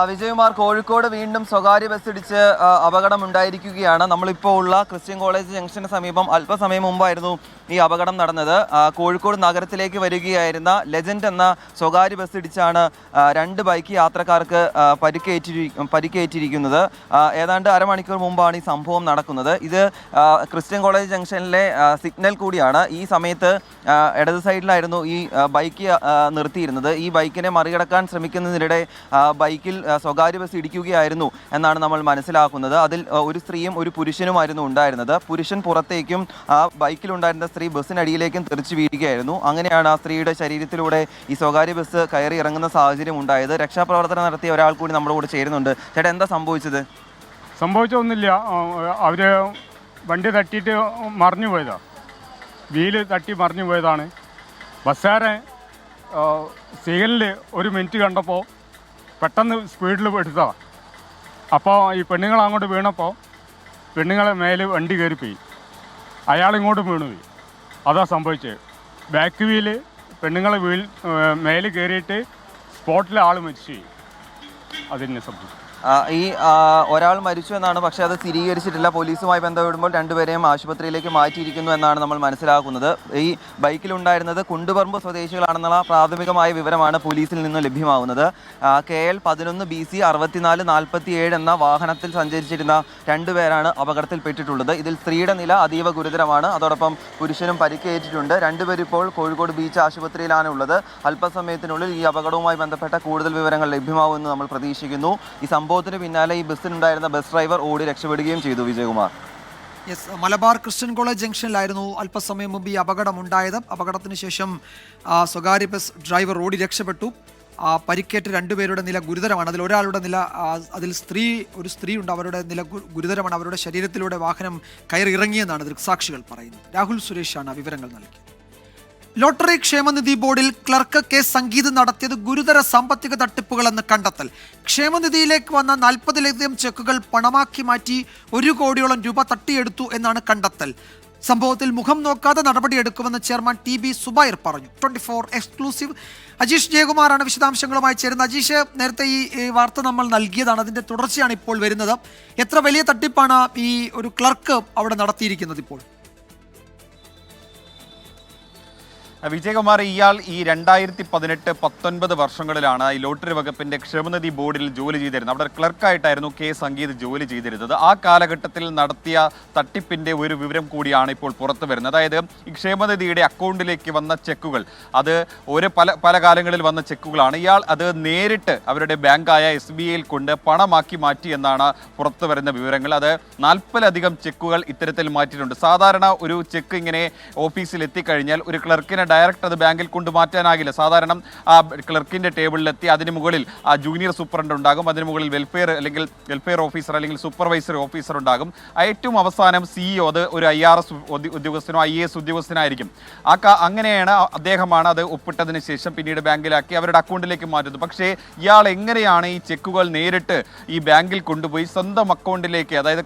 വിജയകുമാർ, കോഴിക്കോട് വീണ്ടും സ്വകാര്യ ബസ് ഇടിച്ച് അപകടമുണ്ടായിരിക്കുകയാണ്. നമ്മളിപ്പോൾ ഉള്ള ക്രിസ്ത്യൻ കോളേജ് ജംഗ്ഷന് സമീപം അല്പസമയം മുമ്പായിരുന്നു ഈ അപകടം നടന്നത്. കോഴിക്കോട് നഗരത്തിലേക്ക് വരികയായിരുന്ന ലെജൻഡ് എന്ന സ്വകാര്യ ബസ് ഇടിച്ചാണ് 2 ബൈക്ക് യാത്രക്കാർക്ക് പരിക്കേറ്റിരിക്കുന്നത്. ഏതാണ്ട് അരമണിക്കൂർ മുമ്പാണ് ഈ സംഭവം നടക്കുന്നത്. ഇത് ക്രിസ്ത്യൻ കോളേജ് ജംഗ്ഷനിലെ സിഗ്നൽ കൂടിയാണ്. ഈ സമയത്ത് ഇടത് സൈഡിലായിരുന്നു ഈ ബൈക്ക് നിർത്തിയിരുന്നത്. ഈ ബൈക്കിനെ മറികടക്കാൻ ശ്രമിക്കുന്നതിനിടെ ബൈക്കിൽ സ്വകാര്യ ബസ് ഇടിക്കുകയായിരുന്നു എന്നാണ് നമ്മൾ മനസ്സിലാക്കുന്നത്. അതിൽ ഒരു സ്ത്രീയും ഒരു പുരുഷനുമായിരുന്നു ഉണ്ടായിരുന്നത്. പുരുഷൻ പുറത്തേക്കും ആ ബൈക്കിലുണ്ടായിരുന്ന സ്ത്രീ ബസ്സിനടിയിലേക്കും തെറിച്ചു വീഴുകയായിരുന്നു. അങ്ങനെയാണ് ആ സ്ത്രീയുടെ ശരീരത്തിലൂടെ ഈ സ്വകാര്യ ബസ് കയറി ഇറങ്ങുന്ന സാഹചര്യം ഉണ്ടായത്. രക്ഷാപ്രവർത്തനം നടത്തിയ ഒരാൾ കൂടി നമ്മുടെ കൂടെ ചേരുന്നുണ്ട്. ചേട്ടാ, എന്താ സംഭവിച്ചത്? സംഭവിച്ചൊന്നുമില്ല. അവർ വണ്ടി തട്ടിയിട്ട് മറിഞ്ഞു പോയതാണ്. വീല് തട്ടി മറിഞ്ഞു പോയതാണ്. ബസ്സുകാരൻ സിഗ്നലിൽ 1 മിനിറ്റ് കണ്ടപ്പോൾ പെട്ടെന്ന് സ്പീഡിൽ എടുത്തതാണ്. അപ്പോൾ ഈ പെണ്ണുങ്ങൾ അങ്ങോട്ട് വീണപ്പോൾ പെണ്ണുങ്ങളെ മേലെ വണ്ടി കയറിപ്പോയി. അയാളിങ്ങോട്ട് വീണുപോയി. അതാ സംഭവിച്ചത്. ബാക്ക് വീല് പെണ്ണുങ്ങളെ മേലെ കയറിയിട്ട് സ്പോട്ടിലെ ആൾ മരിച്ചു. അതിനെ സംഭവിച്ചു. ഈ ഒരാൾ മരിച്ചു എന്നാണ്, പക്ഷേ അത് സ്ഥിരീകരിച്ചിട്ടില്ല. പോലീസുമായി ബന്ധപ്പെടുമ്പോൾ 2 പേരെയും ആശുപത്രിയിലേക്ക് മാറ്റിയിരിക്കുന്നു എന്നാണ് നമ്മൾ മനസ്സിലാക്കുന്നത്. ഈ ബൈക്കിലുണ്ടായിരുന്നത് കുണ്ടുപറമ്പ് സ്വദേശികളാണെന്നുള്ള പ്രാഥമികമായ വിവരമാണ് പോലീസിൽ നിന്ന് ലഭ്യമാകുന്നത്. KL 11 BC 6447 എന്ന വാഹനത്തിൽ സഞ്ചരിച്ചിരുന്ന 2 പേരാണ് അപകടത്തിൽപ്പെട്ടിട്ടുള്ളത്. ഇതിൽ സ്ത്രീയുടെ നില അതീവ ഗുരുതരമാണ്. അതോടൊപ്പം പുരുഷനും പരിക്കേറ്റിട്ടുണ്ട്. 2 പേർ ഇപ്പോൾ കോഴിക്കോട് ബീച്ച് ആശുപത്രിയിലാണ് ഉള്ളത്. അല്പസമയത്തിനുള്ളിൽ ഈ അപകടവുമായി ബന്ധപ്പെട്ട കൂടുതൽ വിവരങ്ങൾ ലഭ്യമാവുമെന്ന് നമ്മൾ പ്രതീക്ഷിക്കുന്നു. ഈ സംഭവത്തിന് പിന്നാലെ ഈ ബസ്സിനുണ്ടായിരുന്ന ബസ് ഡ്രൈവർ ഓടി രക്ഷപ്പെടുകയും ചെയ്തു. Vijayakumar. Yes, Malabar Christian College ജംഗ്ഷനിലായിരുന്നു അല്പസമയം മുമ്പ് ഈ അപകടമുണ്ടായത്. അപകടത്തിന് ശേഷം സ്വകാര്യ ബസ് ഡ്രൈവർ ഓടി രക്ഷപ്പെട്ടു. പരിക്കേറ്റ 2 പേരുടെ നില ഗുരുതരമാണ്. അതിൽ ഒരാളുടെ നില, അതിൽ ഒരു സ്ത്രീയുണ്ട്, അവരുടെ നില ഗുരുതരമാണ്. അവരുടെ ശരീരത്തിലൂടെ വാഹനം കയറി ഇറങ്ങിയെന്നാണ് ദൃക്സാക്ഷികൾ പറയുന്നത്. രാഹുൽ സുരേഷാണ് വിവരങ്ങൾ നൽകിയത്. ലോട്ടറി ക്ഷേമനിധി ബോർഡിൽ ക്ലർക്ക് കെ സംഗീത് നടത്തിയത് ഗുരുതര സാമ്പത്തിക തട്ടിപ്പുകളെന്ന് കണ്ടെത്തൽ. ക്ഷേമനിധിയിലേക്ക് വന്ന 40-ലധികം ചെക്കുകൾ പണമാക്കി മാറ്റി 1 കോടിയോളം രൂപ തട്ടിയെടുത്തു എന്നാണ് കണ്ടെത്തൽ. സംഭവത്തിൽ മുഖം നോക്കാതെ നടപടിയെടുക്കുമെന്ന് ചെയർമാൻ TB സുബൈർ പറഞ്ഞു. 24 എക്സ്ക്ലൂസീവ് അജീഷ് ജയകുമാറാണ് വിശദാംശങ്ങളുമായി ചേരുന്നത്. അജീഷ്, നേരത്തെ ഈ വാർത്ത നമ്മൾ നൽകിയതാണ്, അതിന്റെ തുടർച്ചയാണ് ഇപ്പോൾ വരുന്നത്. എത്ര വലിയ തട്ടിപ്പാണ് ഈ ഒരു ക്ലർക്ക് അവിടെ നടത്തിയിരിക്കുന്നത് ഇപ്പോൾ? വിജയകുമാർ, ഇയാൾ ഈ 2018-19 വർഷങ്ങളിലാണ് ഈ ലോട്ടറി വകുപ്പിന്റെ ക്ഷേമനിധി ബോർഡിൽ ജോലി ചെയ്തിരുന്നത്. അവിടെ ക്ലർക്കായിട്ടായിരുന്നു കെ സംഗീത് ജോലി ചെയ്തിരുന്നത്. ആ കാലഘട്ടത്തിൽ നടത്തിയ തട്ടിപ്പിന്റെ ഒരു വിവരം കൂടിയാണ് ഇപ്പോൾ പുറത്തു വരുന്നത്. അതായത് ഈ ക്ഷേമനിധിയുടെ അക്കൗണ്ടിലേക്ക് വന്ന ചെക്കുകൾ, അത് പല കാലങ്ങളിൽ വന്ന ചെക്കുകളാണ്. ഇയാൾ അത് നേരിട്ട് അവരുടെ ബാങ്കായ SBIയിൽ കൊണ്ട് പണമാക്കി മാറ്റി എന്നാണ് പുറത്തു വരുന്ന വിവരങ്ങൾ. അത് 40-ലധികം ചെക്കുകൾ ഇത്തരത്തിൽ മാറ്റിയിട്ടുണ്ട്. സാധാരണ ഒരു ചെക്ക് ഇങ്ങനെ ഓഫീസിൽ എത്തിക്കഴിഞ്ഞാൽ ഒരു ക്ലർക്കിനെ ഡയറക്റ്റ് അത് ബാങ്കിൽ കൊണ്ട് മാറ്റാനാകില്ല. സാധാരണ ആ ക്ലർക്കിൻ്റെ ടേബിളിലെത്തി അതിന് മുകളിൽ ആ ജൂനിയർ സൂപ്രണ്ട് ഉണ്ടാകും, അതിന് മുകളിൽ വെൽഫെയർ ഓഫീസർ അല്ലെങ്കിൽ സൂപ്പർവൈസറി ഓഫീസർ ഉണ്ടാകും. ഏറ്റവും അവസാനം CEO, അത് ഒരു IRS ഉദ്യോഗസ്ഥനോ IAS ഉദ്യോഗസ്ഥനായിരിക്കും. അങ്ങനെയാണ് അദ്ദേഹമാണ് അത് ഒപ്പിട്ടതിന് ശേഷം പിന്നീട് ബാങ്കിലാക്കി അവരുടെ അക്കൗണ്ടിലേക്ക് മാറ്റുന്നത്. പക്ഷേ ഇയാൾ എങ്ങനെയാണ് ഈ ചെക്കുകൾ നേരിട്ട് ഈ ബാങ്കിൽ കൊണ്ടുപോയി സ്വന്തം അക്കൗണ്ടിലേക്ക്, അതായത്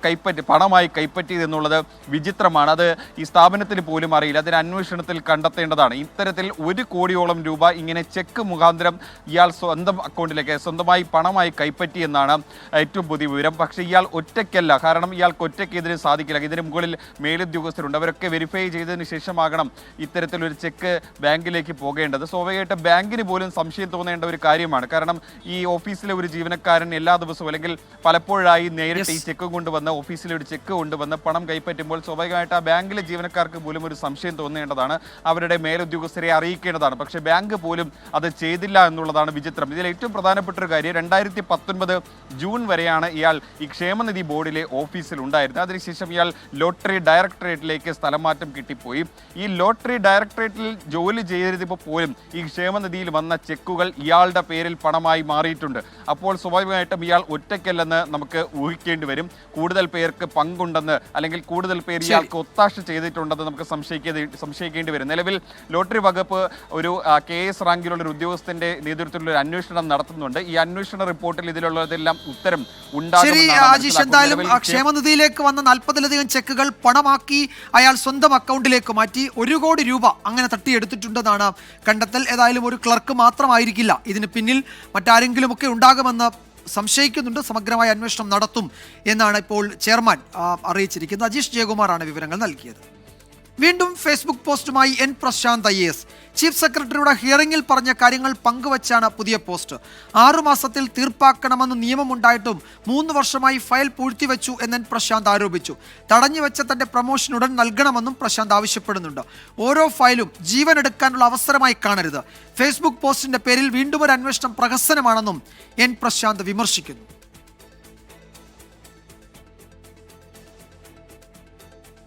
പണമായി കൈപ്പറ്റിയത് എന്നുള്ളത് വിചിത്രമാണ്. അത് ഈ സ്ഥാപനത്തിന് പോലും അറിയില്ല. അതിന് അന്വേഷണത്തിൽ കണ്ടെത്തേണ്ടതാണ്. ഇത്തരത്തിൽ 1 കോടിയോളം രൂപ ഇങ്ങനെ ചെക്ക് മുഖാന്തരം ഇയാൾ സ്വന്തം അക്കൗണ്ടിലേക്ക് സ്വന്തമായി പണമായി കൈപ്പറ്റി എന്നാണ് ഏറ്റവും പുതിയ വിവരം. പക്ഷേ ഇയാൾ ഒറ്റയ്ക്കല്ല, കാരണം ഇയാൾക്ക് ഒറ്റയ്ക്ക് ഇതിന് സാധിക്കില്ല. ഇതിന് മുകളിൽ മേലുദ്യോഗസ്ഥരുണ്ട്. അവരൊക്കെ വെരിഫൈ ചെയ്തതിന് ശേഷമാകണം ഇത്തരത്തിലൊരു ചെക്ക് ബാങ്കിലേക്ക് പോകേണ്ടത്. സ്വാഭാവികമായിട്ട് ബാങ്കിന് പോലും സംശയം തോന്നേണ്ട ഒരു കാര്യമാണ്. കാരണം ഈ ഓഫീസിലെ ഒരു ജീവനക്കാരൻ എല്ലാ ദിവസവും അല്ലെങ്കിൽ പലപ്പോഴായി നേരിട്ട് ഈ ചെക്ക് കൊണ്ടുവന്ന് ഓഫീസിലെ ഒരു ചെക്ക് കൊണ്ടുവന്ന് പണം കൈപ്പറ്റുമ്പോൾ സ്വാഭാവികമായിട്ട് ആ ബാങ്കിലെ ജീവനക്കാർക്ക് പോലും ഒരു സംശയം തോന്നേണ്ടതാണ്. അവരുടെ മേലുദ്യോഗസ്ഥരെ അറിയിക്കേണ്ടതാണ്. പക്ഷേ ബാങ്ക് പോലും അത് ചെയ്തില്ല എന്നുള്ളതാണ് വിചിത്രം. ഇതിൽ ഏറ്റവും പ്രധാനപ്പെട്ട ഒരു കാര്യം 2019 ജൂൺ വരെയാണ് ഇയാൾ ഈ ക്ഷേമനിധി ബോർഡിലെ ഓഫീസിൽ ഉണ്ടായിരുന്നത്. അതിനുശേഷം ഇയാൾ ലോട്ടറി ഡയറക്ടറേറ്റിലേക്ക് സ്ഥലം മാറ്റം കിട്ടിപ്പോയി. ഈ ലോട്ടറി ഡയറക്ടറേറ്റിൽ ജോലി ചെയ്തിരുന്നപ്പോൾ പോലും ഈ ക്ഷേമനിധിയിൽ വന്ന ചെക്കുകൾ ഇയാളുടെ പേരിൽ പണമായി മാറിയിട്ടുണ്ട്. അപ്പോൾ സ്വാഭാവികമായിട്ടും ഇയാൾ ഒറ്റയ്ക്കല്ലെന്ന് നമുക്ക് ഊഹിക്കേണ്ടി വരും. കൂടുതൽ പേർക്ക് പങ്കുണ്ടെന്ന് അല്ലെങ്കിൽ കൂടുതൽ പേർ ഇയാൾക്ക് ഒത്താശ ചെയ്തിട്ടുണ്ടെന്ന് നമുക്ക് സംശയിക്കേണ്ടി വരും. നിലവിൽ ലോട്ടറി വകുപ്പ് ഒരു KS റാങ്കിലുള്ള ഒരു ഉദ്യോഗസ്ഥന്റെ നേതൃത്വത്തിലുള്ള ഒരു അന്വേഷണം നടത്തുന്നുണ്ട്. ഈ അന്വേഷണ റിപ്പോർട്ടിൽ ഇതിലുള്ളതെല്ലാം ഉത്തരം എന്തായാലും ക്ഷേമനിധിയിലേക്ക് വന്ന 40-ലധികം ചെക്കുകൾ പണമാക്കി അയാൾ സ്വന്തം അക്കൗണ്ടിലേക്ക് മാറ്റി 1 കോടി രൂപ അങ്ങനെ തട്ടിയെടുത്തിട്ടുണ്ടെന്നാണ് കണ്ടെത്തൽ. ഏതായാലും ഒരു ക്ലർക്ക് മാത്രമായിരിക്കില്ല ഇതിന് പിന്നിൽ, മറ്റാരെങ്കിലുമൊക്കെ ഉണ്ടാകുമെന്ന് സംശയിക്കുന്നുണ്ട്. സമഗ്രമായ അന്വേഷണം നടത്തും എന്നാണ് ഇപ്പോൾ ചെയർമാൻ അറിയിച്ചിരിക്കുന്നത്. അജീഷ് ജയകുമാറാണ് വിവരങ്ങൾ നൽകിയത്. വീണ്ടും ഫേസ്ബുക്ക് പോസ്റ്റുമായി N പ്രശാന്ത് IAS. ചീഫ് സെക്രട്ടറിയുടെ ഹിയറിംഗിൽ പറഞ്ഞ കാര്യങ്ങൾ പങ്കുവച്ചാണ് പുതിയ പോസ്റ്റ്. 6 മാസത്തിൽ തീർപ്പാക്കണമെന്ന് നിയമമുണ്ടായിട്ടും 3 വർഷമായി ഫയൽ പൂഴ്ത്തിവെച്ചു എന്ന് N പ്രശാന്ത് ആരോപിച്ചു. തടഞ്ഞുവെച്ച തന്റെ പ്രമോഷൻ ഉടൻ നൽകണമെന്നും പ്രശാന്ത് ആവശ്യപ്പെടുന്നുണ്ട്. ഓരോ ഫയലും ജീവനെടുക്കാനുള്ള അവസരമായി കാണരുത്. ഫേസ്ബുക്ക് പോസ്റ്റിന്റെ പേരിൽ വീണ്ടും ഒരു അന്വേഷണം പ്രഹസനമാണെന്നും N പ്രശാന്ത് വിമർശിക്കുന്നു.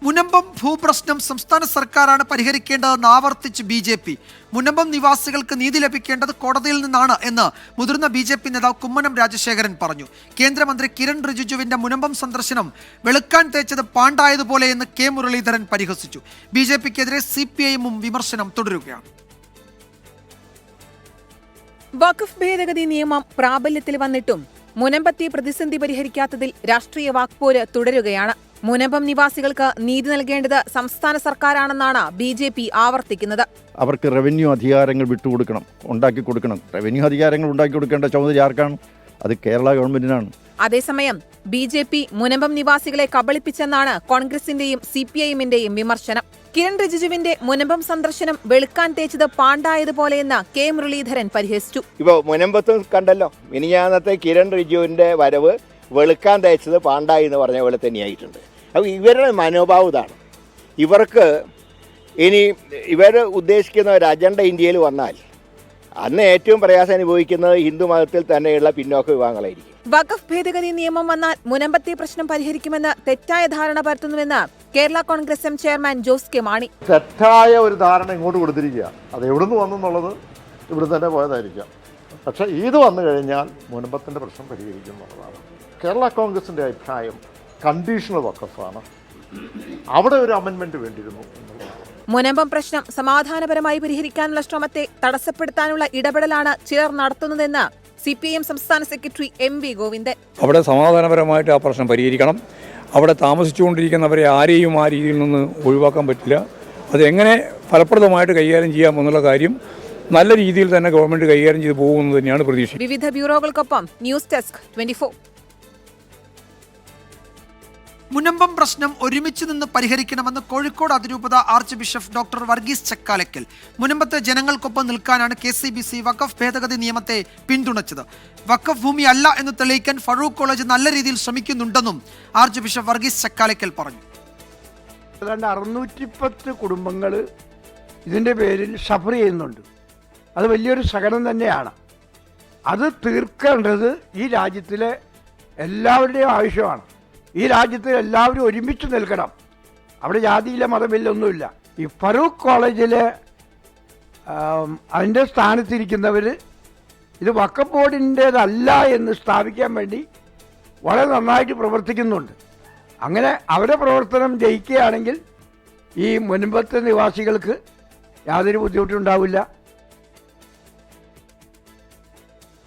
മുനമ്പം ഭൂപ്രശ്നം സംസ്ഥാന സർക്കാരാണ് പരിഹരിക്കേണ്ടതെന്ന് ആവർത്തിച്ച് BJP. മുനമ്പം നിവാസികൾക്ക് നീതി ലഭിക്കേണ്ടത് കോടതിയിൽ നിന്നാണ് എന്ന് മുതിർന്ന BJP നേതാവ് കുമ്മനം രാജശേഖരൻ പറഞ്ഞു. കേന്ദ്രമന്ത്രി കിരൺ റിജിജുവിന്റെ മുനമ്പം സന്ദർശനം വെളുക്കാൻ തേച്ചത് പാണ്ടായതുപോലെ എന്ന് K മുരളീധരൻ പരിഹസിച്ചു. BJPക്കെതിരെ CPIയും വിമർശനം തുടരുകയാണ്. വഖഫ് ഭേദഗതി നിയമം പ്രാബല്യത്തിൽ വന്നിട്ടും മുനമ്പത്തെ പ്രതിസന്ധി പരിഹരിക്കാത്തതിൽ രാഷ്ട്രീയ വാക്പോര് തുടരുകയാണ്. മുനമ്പം നിവാസികൾക്ക് നീതി നൽകേണ്ടത് സംസ്ഥാന സർക്കാരാണെന്നാണ് BJP ആവർത്തിക്കുന്നത്. അവർക്ക് റവന്യൂ അധികാരങ്ങൾ ഉണ്ടാക്കി കൊടുക്കണം. റവന്യൂ അധികാരങ്ങൾ ഉണ്ടാക്കി കൊടുക്കേണ്ട ചുമതല ആർക്കാണ്? അത് കേരള ഗവൺമെന്റിനാണ്. അതേസമയം BJP മുനമ്പം നിവാസികളെ കബളിപ്പിച്ചെന്നാണ് കോൺഗ്രസിന്റെയും CPIഎമ്മിന്റെയും വിമർശനം. കിരൺ റിജിജുവിന്റെ മുനമ്പം സന്ദർശനം വെളുക്കാൻ തേച്ചത് പാണ്ടായതുപോലെയെന്ന് K മുരളീധരൻ പരിഹസിച്ചു. ഇപ്പോൾ മുനമ്പത്തും കണ്ടല്ലോ, മിനിഞ്ഞാന്നത്തെ കിരൺ റിജിജുവിന്റെ വരവ് വെളുക്കാൻ തേച്ചത് പാണ്ടായി എന്ന് പറഞ്ഞ പോലെ തന്നെയായിട്ടുണ്ട്. അപ്പോൾ ഇവരുടെ മനോഭാവം ഇതാണ്. ഇവർക്ക് ഇനി ഇവർ ഉദ്ദേശിക്കുന്ന ഒരു അജണ്ട ഇന്ത്യയിൽ വന്നാൽ അന്ന് ഏറ്റവും പ്രയാസം അനുഭവിക്കുന്നത് ഹിന്ദു മതത്തിൽ തന്നെയുള്ള പിന്നോക്ക വിഭാഗങ്ങളായിരിക്കും. വഖഫ് ഭേദഗതി നിയമം വന്നാൽ മുനമ്പത്തെ പ്രശ്നം പരിഹരിക്കുമെന്ന് തെറ്റായ ധാരണ പരത്തുന്നുവെന്ന് Kerala Congress M chairman Jose K Mani. തെറ്റായ ഒരു ധാരണ ഇങ്ങോട്ട് കൊടുത്തിരിക്കുക. അത് എവിടുന്ന് വന്നെന്നുള്ളത് ഇവിടെ തന്നെ പോയതായിരിക്കാം. പക്ഷേ ഇത് വന്നു കഴിഞ്ഞാൽ മുനമ്പത്തിൻ്റെ പ്രശ്നം പരിഹരിക്കും എന്നുള്ളതാണ് കേരള കോൺഗ്രസിൻ്റെ അഭിപ്രായം. കണ്ടീഷണൽ വഖഫാണ്, അവിടെ ഒരു അമെൻമെന്റ് വേണ്ടിയിരുന്നു എന്നുള്ളതാണ്. മുനമ്പം പ്രശ്നം സമാധാനപരമായി പരിഹരിക്കാനുള്ള ശ്രമത്തെ തടസ്സപ്പെടുത്താനുള്ള ഇടപെടലാണ് ചിലർ നടത്തുന്നതെന്ന് CPIM സംസ്ഥാന സെക്രട്ടറി MV ഗോവിന്ദൻ. അവിടെ സമാധാനപരമായിട്ട് ആ പ്രശ്നം പരിഹരിക്കണം. അവിടെ താമസിച്ചുകൊണ്ടിരിക്കുന്നവരെ ആരെയും ആ രീതിയിൽ നിന്ന് ഒഴിവാക്കാൻ പറ്റില്ല. അതെങ്ങനെ ഫലപ്രദമായിട്ട് കൈകാര്യം ചെയ്യാമെന്നുള്ള കാര്യം നല്ല രീതിയിൽ തന്നെ ഗവൺമെന്റ് കൈകാര്യം ചെയ്തു പോകുന്നത് തന്നെയാണ് പ്രതീക്ഷ. വിവിധ ബ്യൂറോകൾക്കൊപ്പം ന്യൂസ് ഡെസ്ക് 24. മുനമ്പം പ്രശ്നം ഒരുമിച്ച് നിന്ന് പരിഹരിക്കണമെന്ന് കോഴിക്കോട് അതിരൂപത archbishop doctor Varghese Chakkalakkal. മുനമ്പത്തെ ജനങ്ങൾക്കൊപ്പം നിൽക്കാനാണ് KCBC വഖഫ് ഭേദഗതി നിയമത്തെ പിന്തുണച്ചത്. വഖഫ് ഭൂമി അല്ല എന്ന് തെളിയിക്കാൻ ഫറൂഖ് കോളേജ് നല്ല രീതിയിൽ ശ്രമിക്കുന്നുണ്ടെന്നും ആർച്ച് ബിഷപ്പ് വർഗീസ് ചക്കാലക്കൽ പറഞ്ഞു. 610 കുടുംബങ്ങൾ ഇതിൻ്റെ പേരിൽ സഫർ ചെയ്യുന്നുണ്ട്. അത് വലിയൊരു സഹനം തന്നെയാണ്. അത് തീർക്കേണ്ടത് ഈ രാജ്യത്തിലെ എല്ലാവരുടെയും ആവശ്യമാണ്. ഈ രാജ്യത്തിൽ എല്ലാവരും ഒരുമിച്ച് നിൽക്കണം. അവിടെ ജാതിയില്ല മതമില്ല ഒന്നുമില്ല. ഈ ഫറൂഖ് കോളേജിലെ അതിൻ്റെ സ്ഥാനത്തിരിക്കുന്നവർ ഇത് വഖഫ് ബോർഡിൻ്റേതല്ല എന്ന് സ്ഥാപിക്കാൻ വേണ്ടി വളരെ നന്നായിട്ട് പ്രവർത്തിക്കുന്നുണ്ട്. അങ്ങനെ അവരുടെ പ്രവർത്തനം ജയിക്കുകയാണെങ്കിൽ ഈ മുൻപത്തെ നിവാസികൾക്ക് യാതൊരു ബുദ്ധിമുട്ടുണ്ടാവില്ല.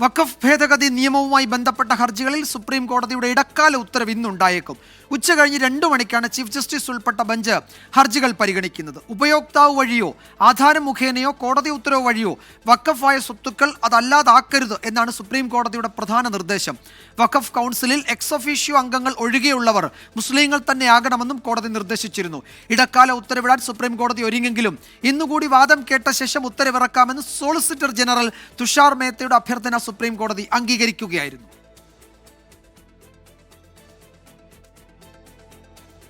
വഖഫ് ഭേദഗതി നിയമവുമായി ബന്ധപ്പെട്ട ഹർജികളിൽ സുപ്രീം കോടതിയുടെ ഇടക്കാല ഉത്തരവ് ഇന്നുണ്ടായേക്കും. ഉച്ചകഴിഞ്ഞ് 2 മണിക്കാണ് ചീഫ് ജസ്റ്റിസ് ഉൾപ്പെട്ട ബെഞ്ച് ഹർജികൾ പരിഗണിക്കുന്നത്. ഉപയോക്താവ് വഴിയോ ആധാരം മുഖേനയോ കോടതി ഉത്തരവ് വഴിയോ വഖഫായ സ്വത്തുക്കൾ അതല്ലാതാക്കരുത് എന്നാണ് സുപ്രീം കോടതിയുടെ പ്രധാന നിർദ്ദേശം. വഖഫ് കൗൺസിലിൽ എക്സ് ഒഫീഷ്യോ അംഗങ്ങൾ ഒഴികെയുള്ളവർ മുസ്ലിങ്ങൾ തന്നെയാകണമെന്നും കോടതി നിർദ്ദേശിച്ചിരുന്നു. ഇടക്കാല ഉത്തരവിടാൻ സുപ്രീം കോടതി ഒരുങ്ങെങ്കിലും ഇന്നുകൂടി വാദം കേട്ട ശേഷം ഉത്തരവിറക്കാമെന്ന് സോളിസിറ്റർ ജനറൽ തുഷാർ മേത്തയുടെ അഭ്യർത്ഥന സുപ്രീം കോടതി അംഗീകരിക്കുകയായിരുന്നു.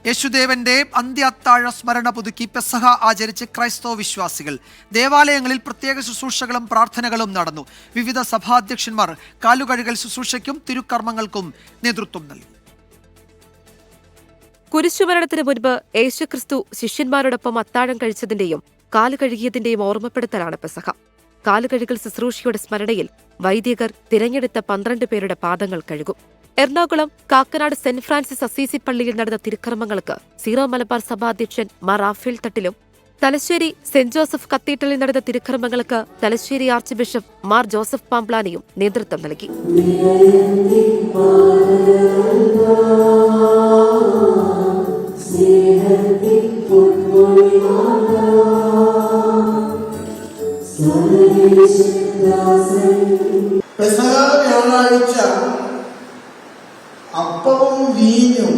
യേശുദേവന്റെ അന്ത്യാത്താഴ സ്മരണ പുതുക്കി പെസഹ ആചരിച്ച് ക്രൈസ്തവ വിശ്വാസികൾ. ദേവാലയങ്ങളിൽ പ്രത്യേക ശുശ്രൂഷകളും പ്രാർത്ഥനകളും നടന്നു. വിവിധ സഭാധ്യക്ഷന്മാർ കാലുകഴുകൽ ശുശ്രൂഷയ്ക്കും തിരുക്കർമ്മങ്ങൾക്കും നേതൃത്വം നൽകി. കുരിശുമരണത്തിന് മുൻപ് യേശുക്രിസ്തു ശിഷ്യന്മാരോടൊപ്പം അത്താഴം കഴിച്ചതിന്റെയും കാലുകഴുകിയതിന്റെയും ഓർമ്മപ്പെടുത്തലാണ് പെസഹ. കാലുകഴുകൽ ശുശ്രൂഷയുടെ സ്മരണയിൽ വൈദികർ തിരഞ്ഞെടുത്ത 12 പേരുടെ പാദങ്ങൾ കഴുകും. Ernakulam Kakkanad saint Francis Assisi പള്ളിയിൽ നടന്ന തിരുക്കർമ്മങ്ങൾക്ക് സീറോ മലബാർ സഭാ അധ്യക്ഷൻ മാർ റാഫേൽ തട്ടിലും, തലശ്ശേരി സെന്റ് ജോസഫ് കത്തീഡ്രലിൽ നടന്ന തിരുക്കർമ്മങ്ങൾക്ക് തലശ്ശേരി ആർച്ച് ബിഷപ്പ് മാർ ജോസഫ് പാംപ്ലാനിയും നേതൃത്വം നൽകി. പെസഹ വ്യാഴാഴ്ച അപ്പവും വീഞ്ഞും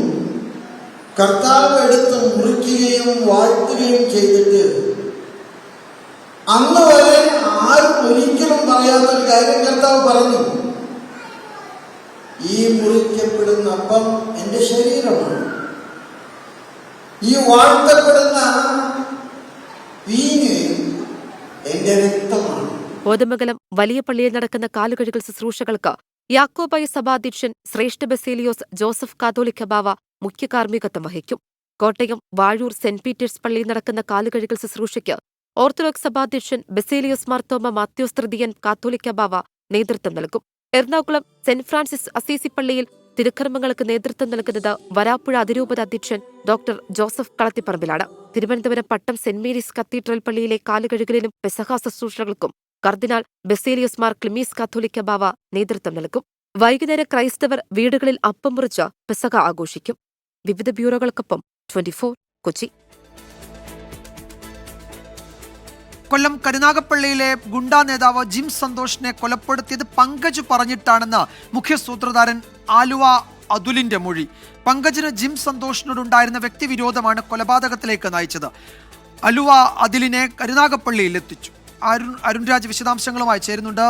കർത്താവ് എടുത്ത് മുറിക്കുകയും വാഴ്ത്തുകയും ചെയ്തിട്ട് അന്ന് വരെ ആരും ഒരിക്കലും പറയാത്തൊരു കാര്യം കർത്താവ് പറഞ്ഞു. ഈ മുറിക്കപ്പെടുന്ന അപ്പം എൻ്റെ ശരീരമാണ്, ഈ വാഴ്ത്തപ്പെടുന്ന വീഞ്ഞ് എൻ്റെ രക്തമാണ്. കോതമംഗലം വലിയ പള്ളിയിൽ നടക്കുന്ന കാലുകഴുകൽ ശുശ്രൂഷകൾക്ക് യാക്കോബായ സഭാധ്യക്ഷൻ ശ്രേഷ്ഠ ബസേലിയോസ് ജോസഫ് കാതോലിക്ക ബാവ മുഖ്യ കാർമ്മികത്വം വഹിക്കും. കോട്ടയം വാഴൂർ സെന്റ് പീറ്റേഴ്സ് പള്ളിയിൽ നടക്കുന്ന കാലുകഴുകൽ ശുശ്രൂഷയ്ക്ക് ഓർത്തഡോക്സ് സഭാധ്യക്ഷൻ ബസേലിയോസ് മാർത്തോമ മാത്യോസ് തൃതീയൻ കാത്തോലിക്ക ബാവ നേതൃത്വം നൽകും. എറണാകുളം സെന്റ് ഫ്രാൻസിസ് അസീസി പള്ളിയിൽ തിരുക്കർമ്മങ്ങൾക്ക് നേതൃത്വം നൽകുന്നത് വരാപ്പുഴ അതിരൂപത അധ്യക്ഷൻ ഡോക്ടർ ജോസഫ് കളത്തിപ്പറമ്പിലാണ്. തിരുവനന്തപുരം പട്ടം സെന്റ് മേരീസ് കത്തീഡ്രൽ പള്ളിയിലെ കാലുകഴുകലിനും പെസഹ ശുശ്രൂഷകൾക്കും കർദിനാൾ ബസേലിയോസ് മാർ ക്ലിമീസ് കാത്തോലിക്ക ബാവ നേതൃത്വം നൽകും. വൈകുന്നേരം ക്രൈസ്തവർ വീടുകളിൽ അപ്പം മുറിച്ച് പെസഹ ആഘോഷിക്കും. വിവിധ ബ്യൂറോകൾക്കൊപ്പം 24 കൊച്ചി. കൊല്ലം കരുനാഗപ്പള്ളിയിലെ ഗുണ്ടാ നേതാവ് ജിം സന്തോഷിനെ കൊലപ്പെടുത്തിയത് പങ്കജ് പറഞ്ഞിട്ടാണെന്ന് മുഖ്യ സൂത്രധാരൻ ആലുവ അതുലിന്റെ മൊഴി. പങ്കജിന് ജിം സന്തോഷിനോടുണ്ടായിരുന്ന വ്യക്തിവിരോധമാണ് കൊലപാതകത്തിലേക്ക് നയിച്ചത്. ആലുവ അതിലിനെ കരുനാഗപ്പള്ളിയിൽ എത്തിച്ചു. അരുൺ രാജ് വിശദാംശങ്ങളുമായി ചേരുന്നുണ്ട്.